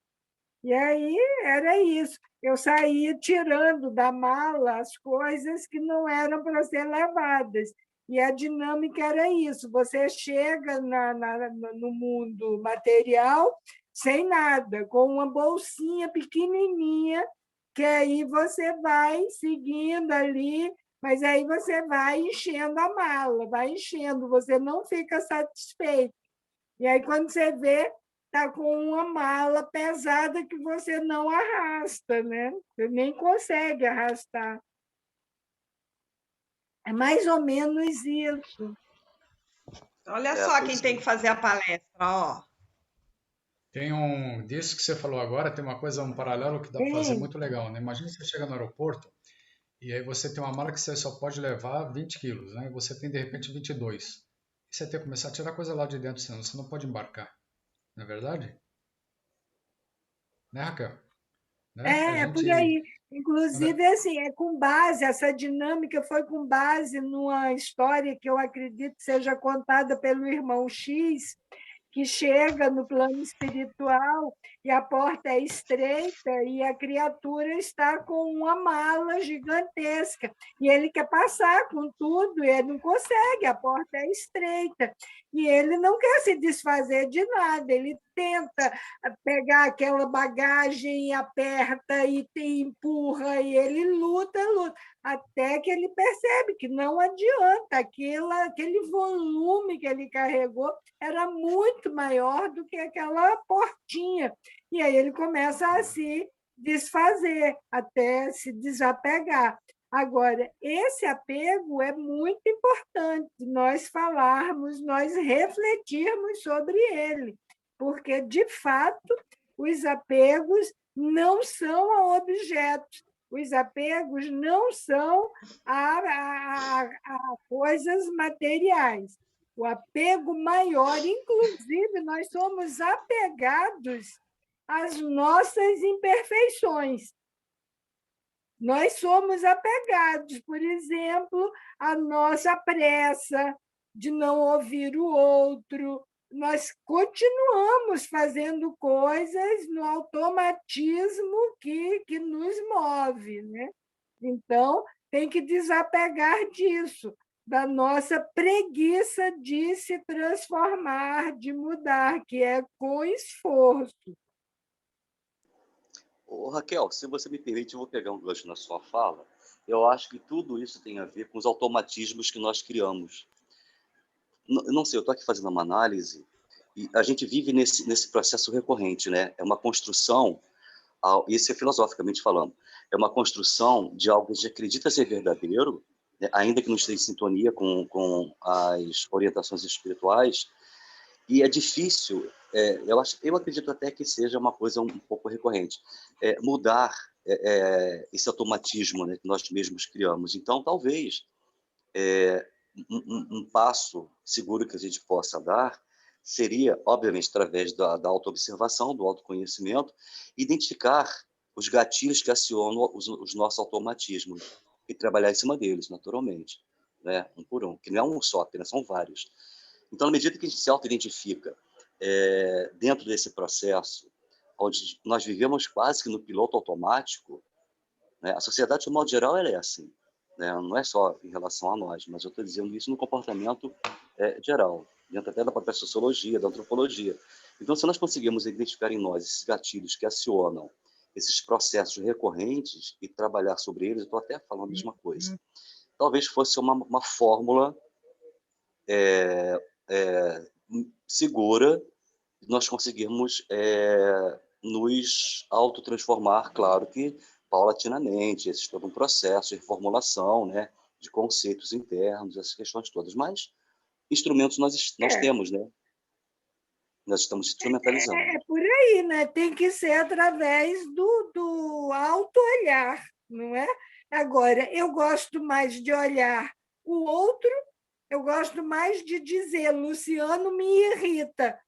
S4: E aí era isso. Eu saía tirando da mala as coisas que não eram para ser levadas. E a dinâmica era isso: você chega no mundo material sem nada, com uma bolsinha pequenininha, que aí você vai seguindo ali, mas aí você vai enchendo a mala, vai enchendo, você não fica satisfeito. E aí, quando você vê, está com uma mala pesada que você não arrasta, né? Você nem consegue arrastar. É mais ou menos isso.
S5: Olha só quem tem que fazer a palestra, ó.
S6: Disso que você falou agora, tem um paralelo que dá para fazer muito legal, né? Imagina você chega no aeroporto e aí você tem uma mala que você só pode levar 20 quilos, né? E você tem, de repente, 22. E você tem que começar a tirar coisa lá de dentro, senão você não pode embarcar. Não é verdade? Né, Raquel? Né?
S4: É por aí. Inclusive, assim, essa dinâmica foi com base numa história que eu acredito seja contada pelo irmão X, que chega no plano espiritual e a porta é estreita e a criatura está com uma mala gigantesca e ele quer passar com tudo e ele não consegue, a porta é estreita e ele não quer se desfazer de nada, ele tenta pegar aquela bagagem e aperta e empurra e ele luta, até que ele percebe que não adianta, aquele volume que ele carregou era muito maior do que aquela portinha. E aí ele começa a se desfazer, até se desapegar. Agora, esse apego é muito importante nós falarmos, nós refletirmos sobre ele, porque, de fato, os apegos não são a objetos, os apegos não são a coisas materiais. O apego maior, inclusive, nós somos apegados às nossas imperfeições. Nós somos apegados, por exemplo, à nossa pressa de não ouvir o outro. Nós continuamos fazendo coisas no automatismo que nos move, né? Então, tem que desapegar disso, da nossa preguiça de se transformar, de mudar, que é com esforço.
S7: Ô, Raquel, se você me permite, eu vou pegar um gancho na sua fala. Eu acho que tudo isso tem a ver com os automatismos que nós criamos. Não sei, eu estou aqui fazendo uma análise e a gente vive nesse processo recorrente, né? É uma construção isso é filosoficamente falando, é uma construção de algo que a gente acredita ser verdadeiro, né, ainda que não esteja em sintonia com as orientações espirituais, e é difícil, eu acredito até que seja uma coisa um pouco recorrente, mudar esse automatismo, né, que nós mesmos criamos. Então, talvez um passo seguro que a gente possa dar seria, obviamente, através da autoobservação, do autoconhecimento, identificar os gatilhos que acionam os nossos automatismos e trabalhar em cima deles, naturalmente, né, um por um, que não é um só, apenas são vários. Então, na medida que a gente se auto-identifica dentro desse processo, onde nós vivemos quase que no piloto automático, né, a sociedade, de modo geral, ela é assim. Né? Não é só em relação a nós, mas eu estou dizendo isso no comportamento geral, dentro até da própria sociologia, da antropologia. Então, se nós conseguirmos identificar em nós esses gatilhos que acionam esses processos recorrentes e trabalhar sobre eles, eu estou até falando a mesma coisa. Talvez fosse uma fórmula segura de nós conseguirmos nos autotransformar, claro que paulatinamente, esse é todo um processo de reformulação, né, de conceitos internos, essas questões todas, mas instrumentos nós temos, né? Nós estamos instrumentalizando.
S4: É por aí, né? Tem que ser através do auto-olhar, não é? Agora, eu gosto mais de olhar o outro, eu gosto mais de dizer, Luciano me irrita.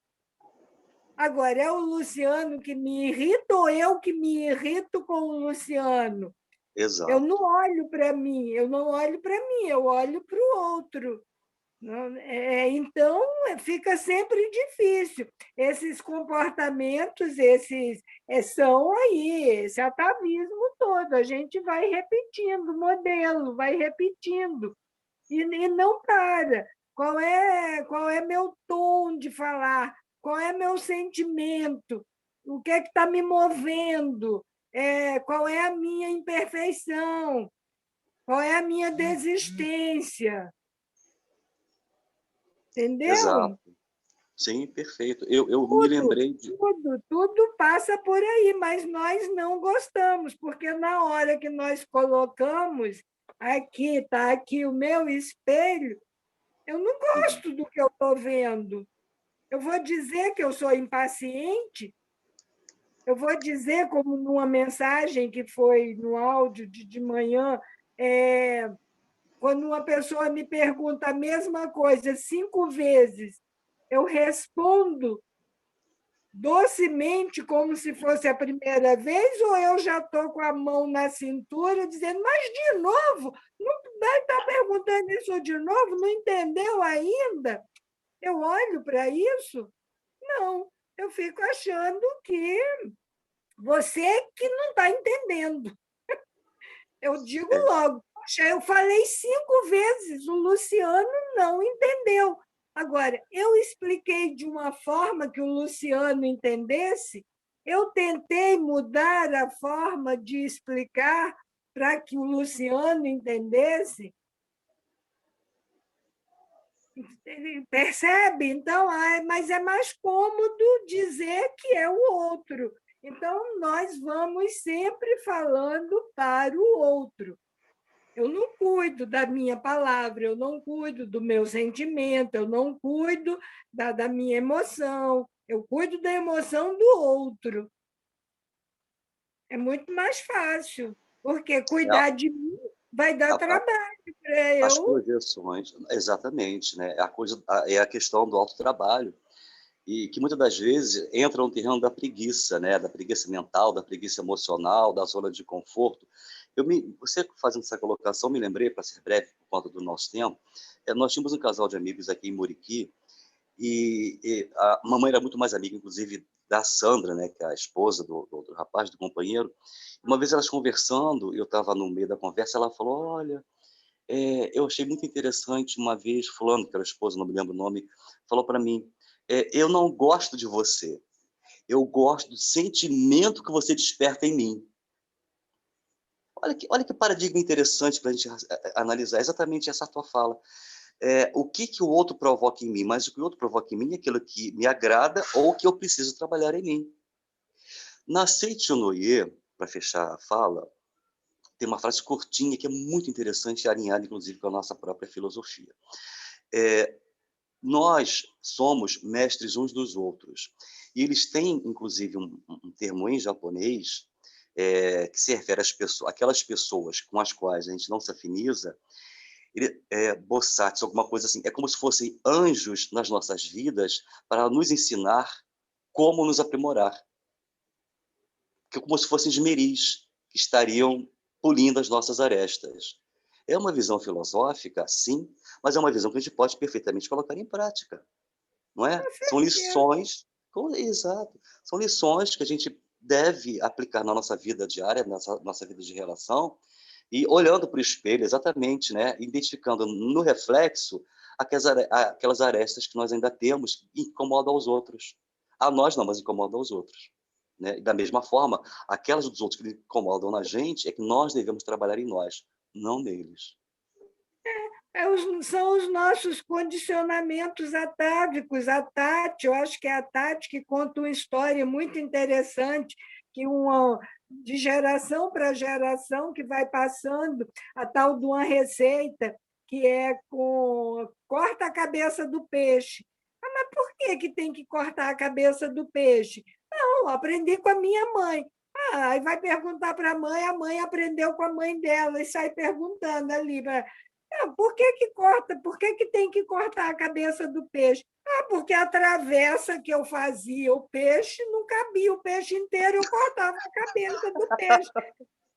S4: Agora, é o Luciano que me irrita ou eu que me irrito com o Luciano?
S7: Exato.
S4: Eu não olho para mim, eu olho para o outro. Então, fica sempre difícil. Esses comportamentos, são aí, esse atavismo todo. A gente vai repetindo o modelo, vai repetindo, e não para. Qual é meu tom de falar? Qual é meu sentimento? O que está me movendo? Qual é a minha imperfeição? Qual é a minha desistência? Entendeu?
S7: Exato. Sim, perfeito. Eu me lembrei de...
S4: Tudo passa por aí, mas nós não gostamos, porque na hora que nós colocamos, está aqui o meu espelho, eu não gosto do que eu estou vendo. Eu vou dizer que eu sou impaciente, eu vou dizer, como numa mensagem que foi no áudio de manhã, quando uma pessoa me pergunta a mesma coisa 5 vezes, eu respondo docemente, como se fosse a primeira vez, ou eu já estou com a mão na cintura, dizendo, mas de novo? Não vai estar perguntando isso de novo? Não entendeu ainda? Eu olho para isso? Não, eu fico achando que você que não está entendendo. Eu digo logo, poxa, eu falei 5 vezes, o Luciano não entendeu. Agora, eu expliquei de uma forma que o Luciano entendesse, eu tentei mudar a forma de explicar para que o Luciano entendesse. Percebe? Então, mas é mais cômodo dizer que é o outro. Então, nós vamos sempre falando para o outro. Eu não cuido da minha palavra, eu não cuido do meu sentimento, eu não cuido da minha emoção, eu cuido da emoção do outro. É muito mais fácil, porque cuidar de mim vai dar trabalho para eu.
S7: As projeções, exatamente, né? É a questão do autotrabalho, e que muitas das vezes entra no terreno da preguiça, né? Da preguiça mental, da preguiça emocional, da zona de conforto. Você fazendo essa colocação, me lembrei, para ser breve por conta do nosso tempo, nós tínhamos um casal de amigos aqui em Muriqui, e a mamãe era muito mais amiga, inclusive, da Sandra, né, que é a esposa do rapaz, do companheiro. Uma vez elas conversando, eu estava no meio da conversa, ela falou, olha, eu achei muito interessante, uma vez, fulano, que era a esposa, não me lembro o nome, falou para mim, eu não gosto de você, eu gosto do sentimento que você desperta em mim. Olha que paradigma interessante para a gente analisar, exatamente essa tua fala. O que o outro provoca em mim, mas o que o outro provoca em mim é aquilo que me agrada ou que eu preciso trabalhar em mim. Na Seitinoye, para fechar a fala, tem uma frase curtinha que é muito interessante e alinhada, inclusive, com a nossa própria filosofia. Nós somos mestres uns dos outros. E eles têm, inclusive, um termo em japonês que se refere às pessoas, aquelas pessoas com as quais a gente não se afiniza, Bosatsu, alguma coisa assim. É como se fossem anjos nas nossas vidas para nos ensinar como nos aprimorar. Que é como se fossem esmeris que estariam polindo as nossas arestas. É uma visão filosófica, sim, mas é uma visão que a gente pode perfeitamente colocar em prática, não é? São lições, exato, são lições que a gente deve aplicar na nossa vida diária, na nossa vida de relação, e olhando para o espelho, exatamente, né? Identificando no reflexo aquelas arestas que nós ainda temos que incomodam aos outros. A nós não, mas incomodam aos outros. Né? E da mesma forma, aquelas dos outros que incomodam na gente é que nós devemos trabalhar em nós, não neles.
S4: São os nossos condicionamentos atávicos. A Tati, eu acho que é a Tati que conta uma história muito interessante, que de geração para geração que vai passando, a tal de uma receita que é corta a cabeça do peixe. Mas por que tem que cortar a cabeça do peixe? Não, aprendi com a minha mãe. Aí vai perguntar para a mãe aprendeu com a mãe dela, e sai perguntando ali. Por que corta? Por que tem que cortar a cabeça do peixe? Porque a travessa que eu fazia o peixe não cabia o peixe inteiro, eu cortava a cabeça do peixe.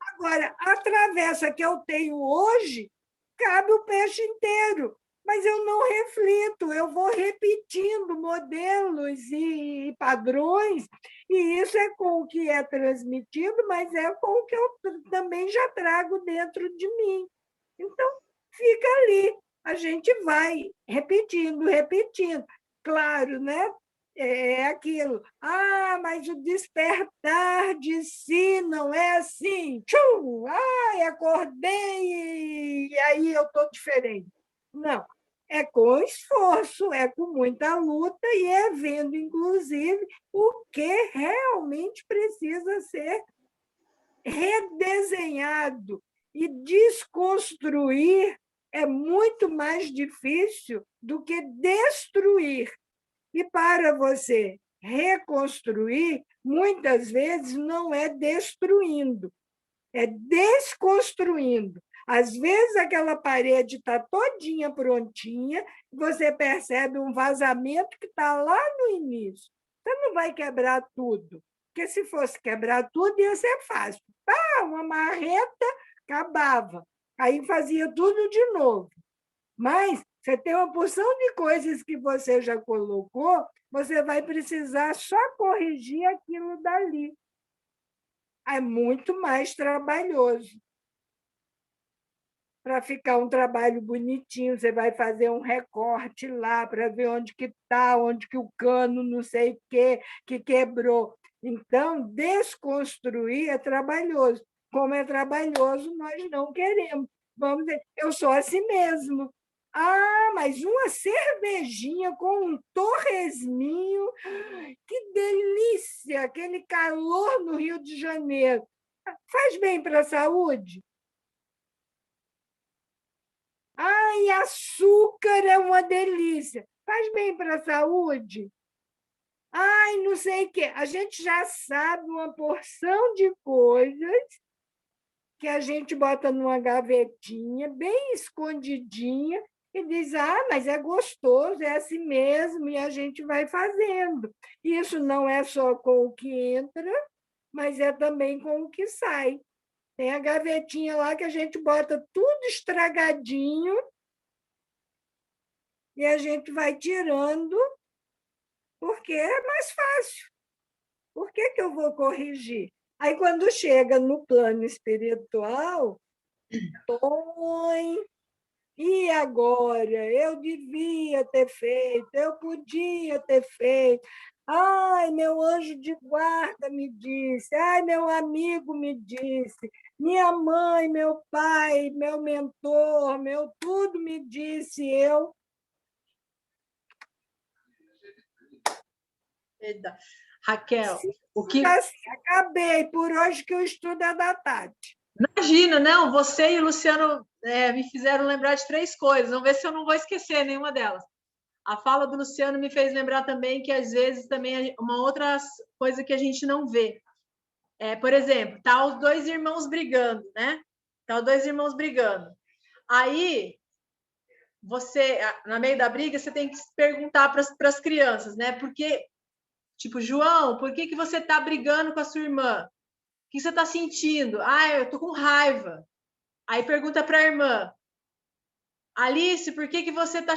S4: Agora, a travessa que eu tenho hoje, cabe o peixe inteiro, mas eu não reflito, eu vou repetindo modelos e padrões, e isso é com o que é transmitido, mas é com o que eu também já trago dentro de mim. Então, fica ali, a gente vai repetindo. Claro, né? É aquilo. Mas o despertar de si não é assim. Tchum! Acordei e aí eu estou diferente. Não, é com esforço, é com muita luta e é vendo, inclusive, o que realmente precisa ser redesenhado. E desconstruir é muito mais difícil do que destruir. E para você reconstruir, muitas vezes não é destruindo, é desconstruindo. Às vezes aquela parede está todinha prontinha, você percebe um vazamento que está lá no início. Você não vai quebrar tudo, porque se fosse quebrar tudo ia ser fácil. Uma marreta, acabava. Aí fazia tudo de novo. Mas você tem uma porção de coisas que você já colocou, você vai precisar só corrigir aquilo dali. É muito mais trabalhoso. Para ficar um trabalho bonitinho, você vai fazer um recorte lá para ver onde que está, onde que o cano não sei o quê, que quebrou. Então, desconstruir é trabalhoso. Como é trabalhoso, nós não queremos. Vamos dizer, eu sou assim mesmo. Mas uma cervejinha com um torresminho, que delícia! Aquele calor no Rio de Janeiro. Faz bem para a saúde? Açúcar é uma delícia. Faz bem para a saúde? Não sei o quê. A gente já sabe uma porção de coisas que a gente bota numa gavetinha, bem escondidinha, e diz, mas é gostoso, é assim mesmo, e a gente vai fazendo. Isso não é só com o que entra, mas é também com o que sai. Tem a gavetinha lá que a gente bota tudo estragadinho, e a gente vai tirando, porque é mais fácil. Por que eu vou corrigir? Aí, quando chega no plano espiritual, e agora? Eu devia ter feito, eu podia ter feito. Meu anjo de guarda me disse, meu amigo me disse, minha mãe, meu pai, meu mentor, meu tudo me disse,
S1: Raquel, o que...
S4: Acabei, por hoje que o estudo é da Tati.
S1: Imagina, não, você e o Luciano me fizeram lembrar de 3 coisas, vamos ver se eu não vou esquecer nenhuma delas. A fala do Luciano me fez lembrar também que, às vezes, também uma outra coisa que a gente não vê. Por exemplo, tá os 2 irmãos brigando, né? Tá os 2 irmãos brigando. Aí, você, no meio da briga, você tem que perguntar para as crianças, né? Porque, tipo, João, por que você tá brigando com a sua irmã? O que você tá sentindo? Ah, eu tô com raiva. Aí pergunta para a irmã, Alice, por que você tá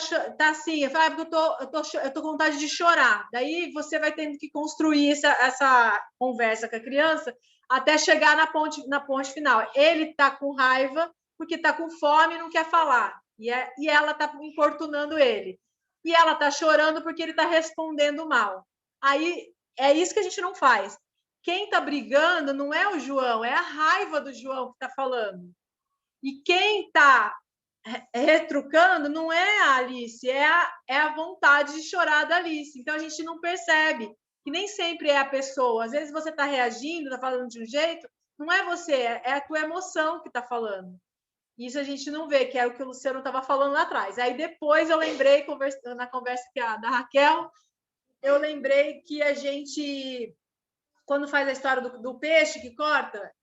S1: assim? Eu falo, porque eu tô com vontade de chorar. Daí você vai tendo que construir essa conversa com a criança até chegar na ponte final. Ele tá com raiva porque tá com fome e não quer falar. E ela tá importunando ele. E ela tá chorando porque ele tá respondendo mal. Aí é isso que a gente não faz. Quem tá brigando não é o João, é a raiva do João que tá falando. E quem está retrucando não é a Alice, é a vontade de chorar da Alice. Então, a gente não percebe que nem sempre é a pessoa. Às vezes você está reagindo, está falando de um jeito, não é você, é a tua emoção que está falando. Isso a gente não vê, que é o que o Luciano estava falando lá atrás. Aí depois eu lembrei, na conversa da Raquel, eu lembrei que a gente, quando faz a história do peixe que corta,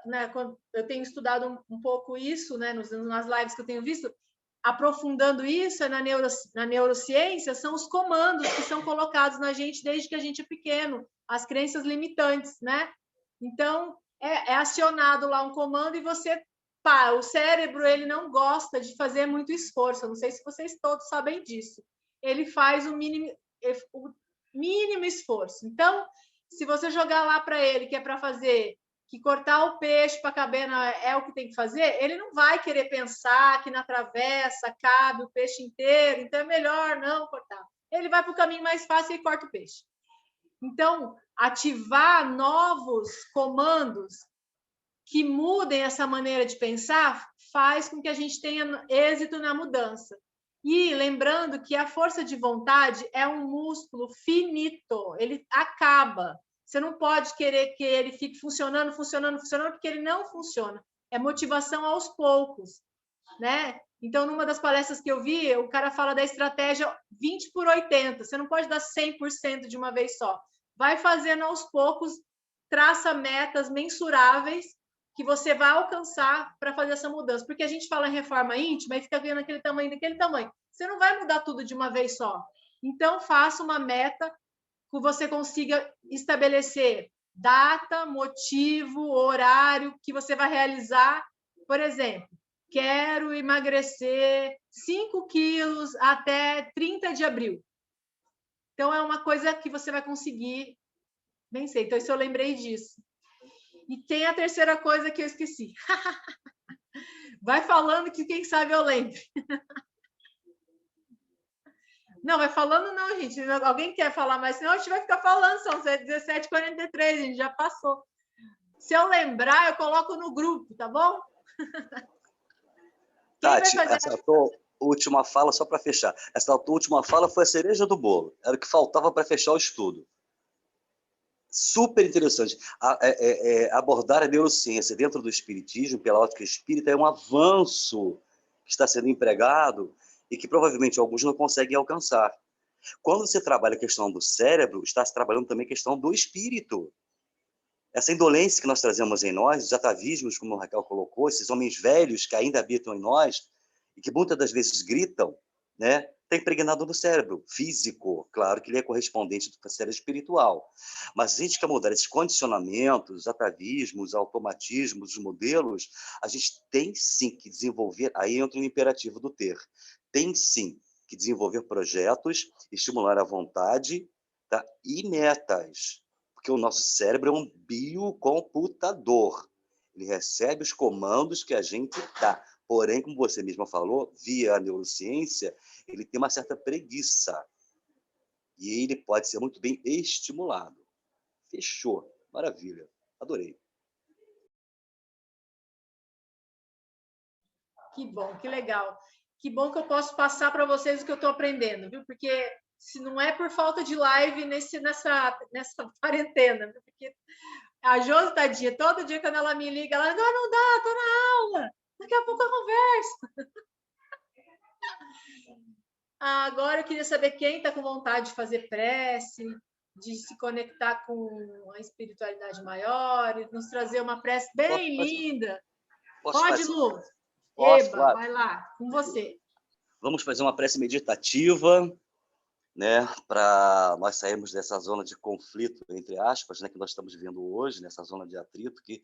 S1: né, eu tenho estudado um pouco isso, né, nas lives que eu tenho visto, aprofundando isso na neurociência, são os comandos que são colocados na gente desde que a gente é pequeno, as crenças limitantes, né? Então, é acionado lá um comando e você, o cérebro, ele não gosta de fazer muito esforço, eu não sei se vocês todos sabem disso, ele faz o mínimo esforço. Então, se você jogar lá para ele que é para fazer, que cortar o peixe para caber é o que tem que fazer, ele não vai querer pensar que na travessa cabe o peixe inteiro, então é melhor não cortar. Ele vai para o caminho mais fácil e corta o peixe. Então, ativar novos comandos que mudem essa maneira de pensar faz com que a gente tenha êxito na mudança. E lembrando que a força de vontade é um músculo finito, ele acaba. Você não pode querer que ele fique funcionando, porque ele não funciona. É motivação aos poucos, né? Então, numa das palestras que eu vi, o cara fala da estratégia 20/80. Você não pode dar 100% de uma vez só. Vai fazendo aos poucos, traça metas mensuráveis que você vai alcançar para fazer essa mudança. Porque a gente fala em reforma íntima e fica vendo aquele tamanho, daquele tamanho. Você não vai mudar tudo de uma vez só. Então, faça uma meta que você consiga estabelecer data, motivo, horário que você vai realizar. Por exemplo, quero emagrecer 5 quilos até 30 de abril. Então, é uma coisa que você vai conseguir vencer. Então, isso eu lembrei disso. E tem a terceira coisa que eu esqueci. Vai falando que, quem sabe, eu lembro. Não, vai falando não, gente. Alguém quer falar mais? Senão a gente vai ficar falando, são 17h43, a gente já passou. Se eu lembrar, eu coloco no grupo, tá bom?
S7: Tati, essa tua última fala, só para fechar, essa tua última fala foi a cereja do bolo. Era o que faltava para fechar o estudo. Super interessante. Abordar a neurociência dentro do espiritismo, pela ótica espírita, é um avanço que está sendo empregado e que provavelmente alguns não conseguem alcançar. Quando você trabalha a questão do cérebro, está se trabalhando também a questão do espírito. Essa indolência que nós trazemos em nós, os atavismos, como a Raquel colocou, esses homens velhos que ainda habitam em nós e que muitas das vezes gritam, né? Está impregnado no cérebro físico, claro que ele é correspondente do cérebro espiritual. Mas a gente quer mudar esses condicionamentos, os atavismos, os automatismos, os modelos, a gente tem sim que desenvolver, aí entra o imperativo do ter, tem sim que desenvolver projetos, estimular a vontade, tá? E metas, porque o nosso cérebro é um biocomputador, ele recebe os comandos que a gente dá. Porém, como você mesma falou, via a neurociência, ele tem uma certa preguiça. E ele pode ser muito bem estimulado. Fechou. Maravilha. Adorei.
S1: Que bom, que legal. Que bom que eu posso passar para vocês o que eu estou aprendendo, viu? Porque se não é por falta de live nessa quarentena, porque a Josi, tadinha, todo dia quando ela me liga, ela não dá, tô na aula, daqui a pouco eu converso. Agora eu queria saber quem está com vontade de fazer prece, de se conectar com a espiritualidade maior, e nos trazer uma prece bem linda. Pode, Lu? Eba, vai lá, com você.
S7: Vamos fazer uma prece meditativa, né, para nós sairmos dessa zona de conflito, entre aspas, né, que nós estamos vivendo hoje, nessa zona de atrito, que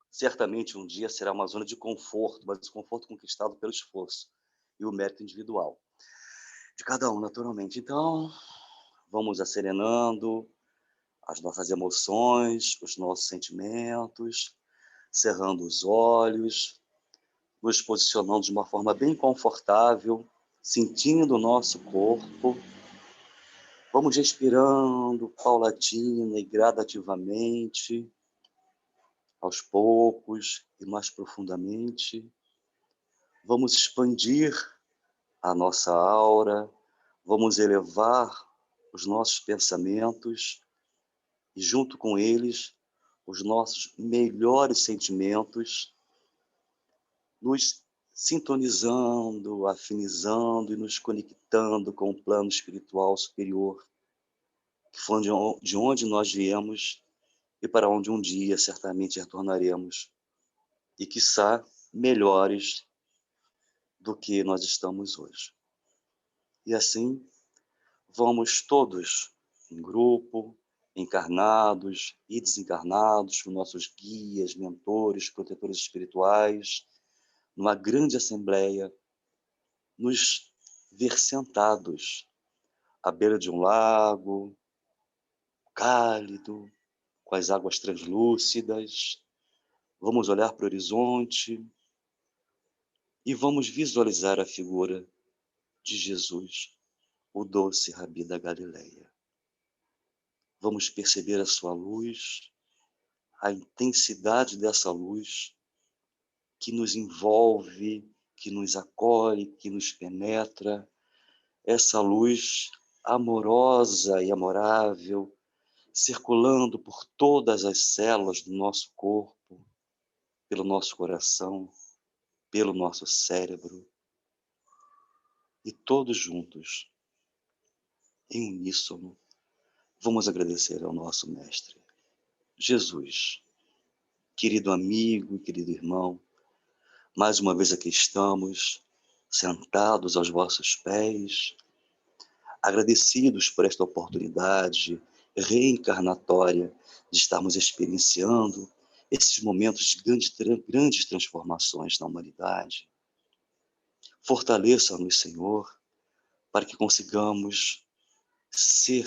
S7: certamente um dia será uma zona de conforto, mas conforto conquistado pelo esforço e o mérito individual de cada um, naturalmente. Então, vamos acerenando as nossas emoções, os nossos sentimentos, cerrando os olhos, nos posicionando de uma forma bem confortável, sentindo o nosso corpo. Vamos respirando paulatina e gradativamente, aos poucos e mais profundamente. Vamos expandir a nossa aura, vamos elevar os nossos pensamentos e, junto com eles, os nossos melhores sentimentos, nos sintonizando, afinizando e nos conectando com o plano espiritual superior, que foi de onde nós viemos e para onde um dia certamente retornaremos, e quiçá melhores do que nós estamos hoje. E assim, vamos todos, em grupo, encarnados e desencarnados, com nossos guias, mentores, protetores espirituais, numa grande assembleia, nos ver sentados à beira de um lago, cálido, com as águas translúcidas. Vamos olhar para o horizonte e vamos visualizar a figura de Jesus, o doce Rabi da Galileia. Vamos perceber a sua luz, a intensidade dessa luz que nos envolve, que nos acolhe, que nos penetra, essa luz amorosa e amorável, circulando por todas as células do nosso corpo, pelo nosso coração, pelo nosso cérebro, e todos juntos, em uníssono, vamos agradecer ao nosso Mestre, Jesus, querido amigo e querido irmão. Mais uma vez aqui estamos, sentados aos vossos pés, agradecidos por esta oportunidade reencarnatória de estarmos experienciando esses momentos de grandes transformações na humanidade. Fortaleça-nos, Senhor, para que consigamos ser,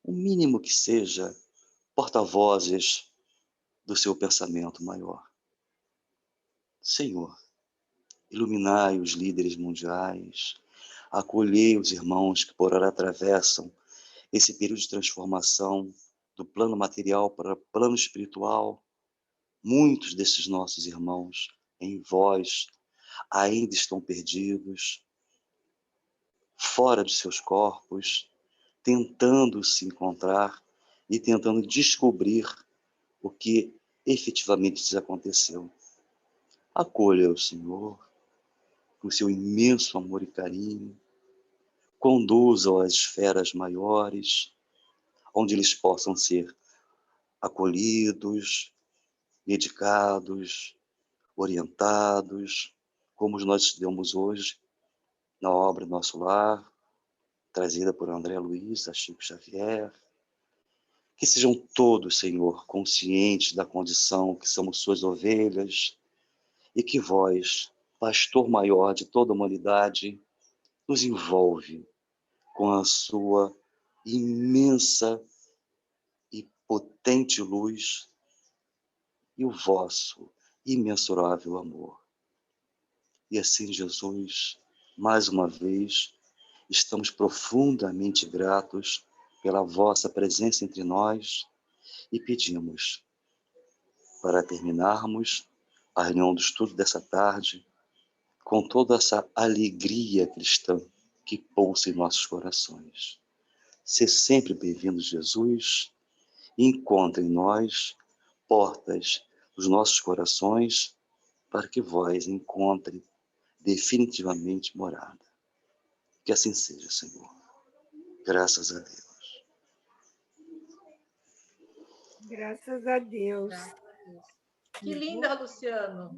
S7: o mínimo que seja, porta-vozes do seu pensamento maior. Senhor, iluminai os líderes mundiais, acolhei os irmãos que por hora atravessam esse período de transformação do plano material para o plano espiritual. Muitos desses nossos irmãos em vós ainda estão perdidos, fora de seus corpos, tentando se encontrar e tentando descobrir o que efetivamente lhes aconteceu. Acolha o Senhor com seu imenso amor e carinho, conduza-o às esferas maiores, onde eles possam ser acolhidos, medicados, orientados, como nós estudamos hoje na obra Nosso Lar, trazida por André Luiz, a Chico Xavier. Que sejam todos, Senhor, conscientes da condição que somos suas ovelhas e que vós, pastor maior de toda a humanidade, nos envolve com a sua imensa e potente luz e o vosso imensurável amor. E assim, Jesus, mais uma vez, estamos profundamente gratos pela vossa presença entre nós e pedimos, para terminarmos a reunião do estudo dessa tarde, com toda essa alegria cristã que pulsa em nossos corações. Ser sempre bem-vindo, Jesus, e encontre em nós portas dos nossos corações para que vós encontre definitivamente morada. Que assim seja, Senhor. Graças a Deus.
S4: Graças a Deus.
S1: Que linda, Luciano.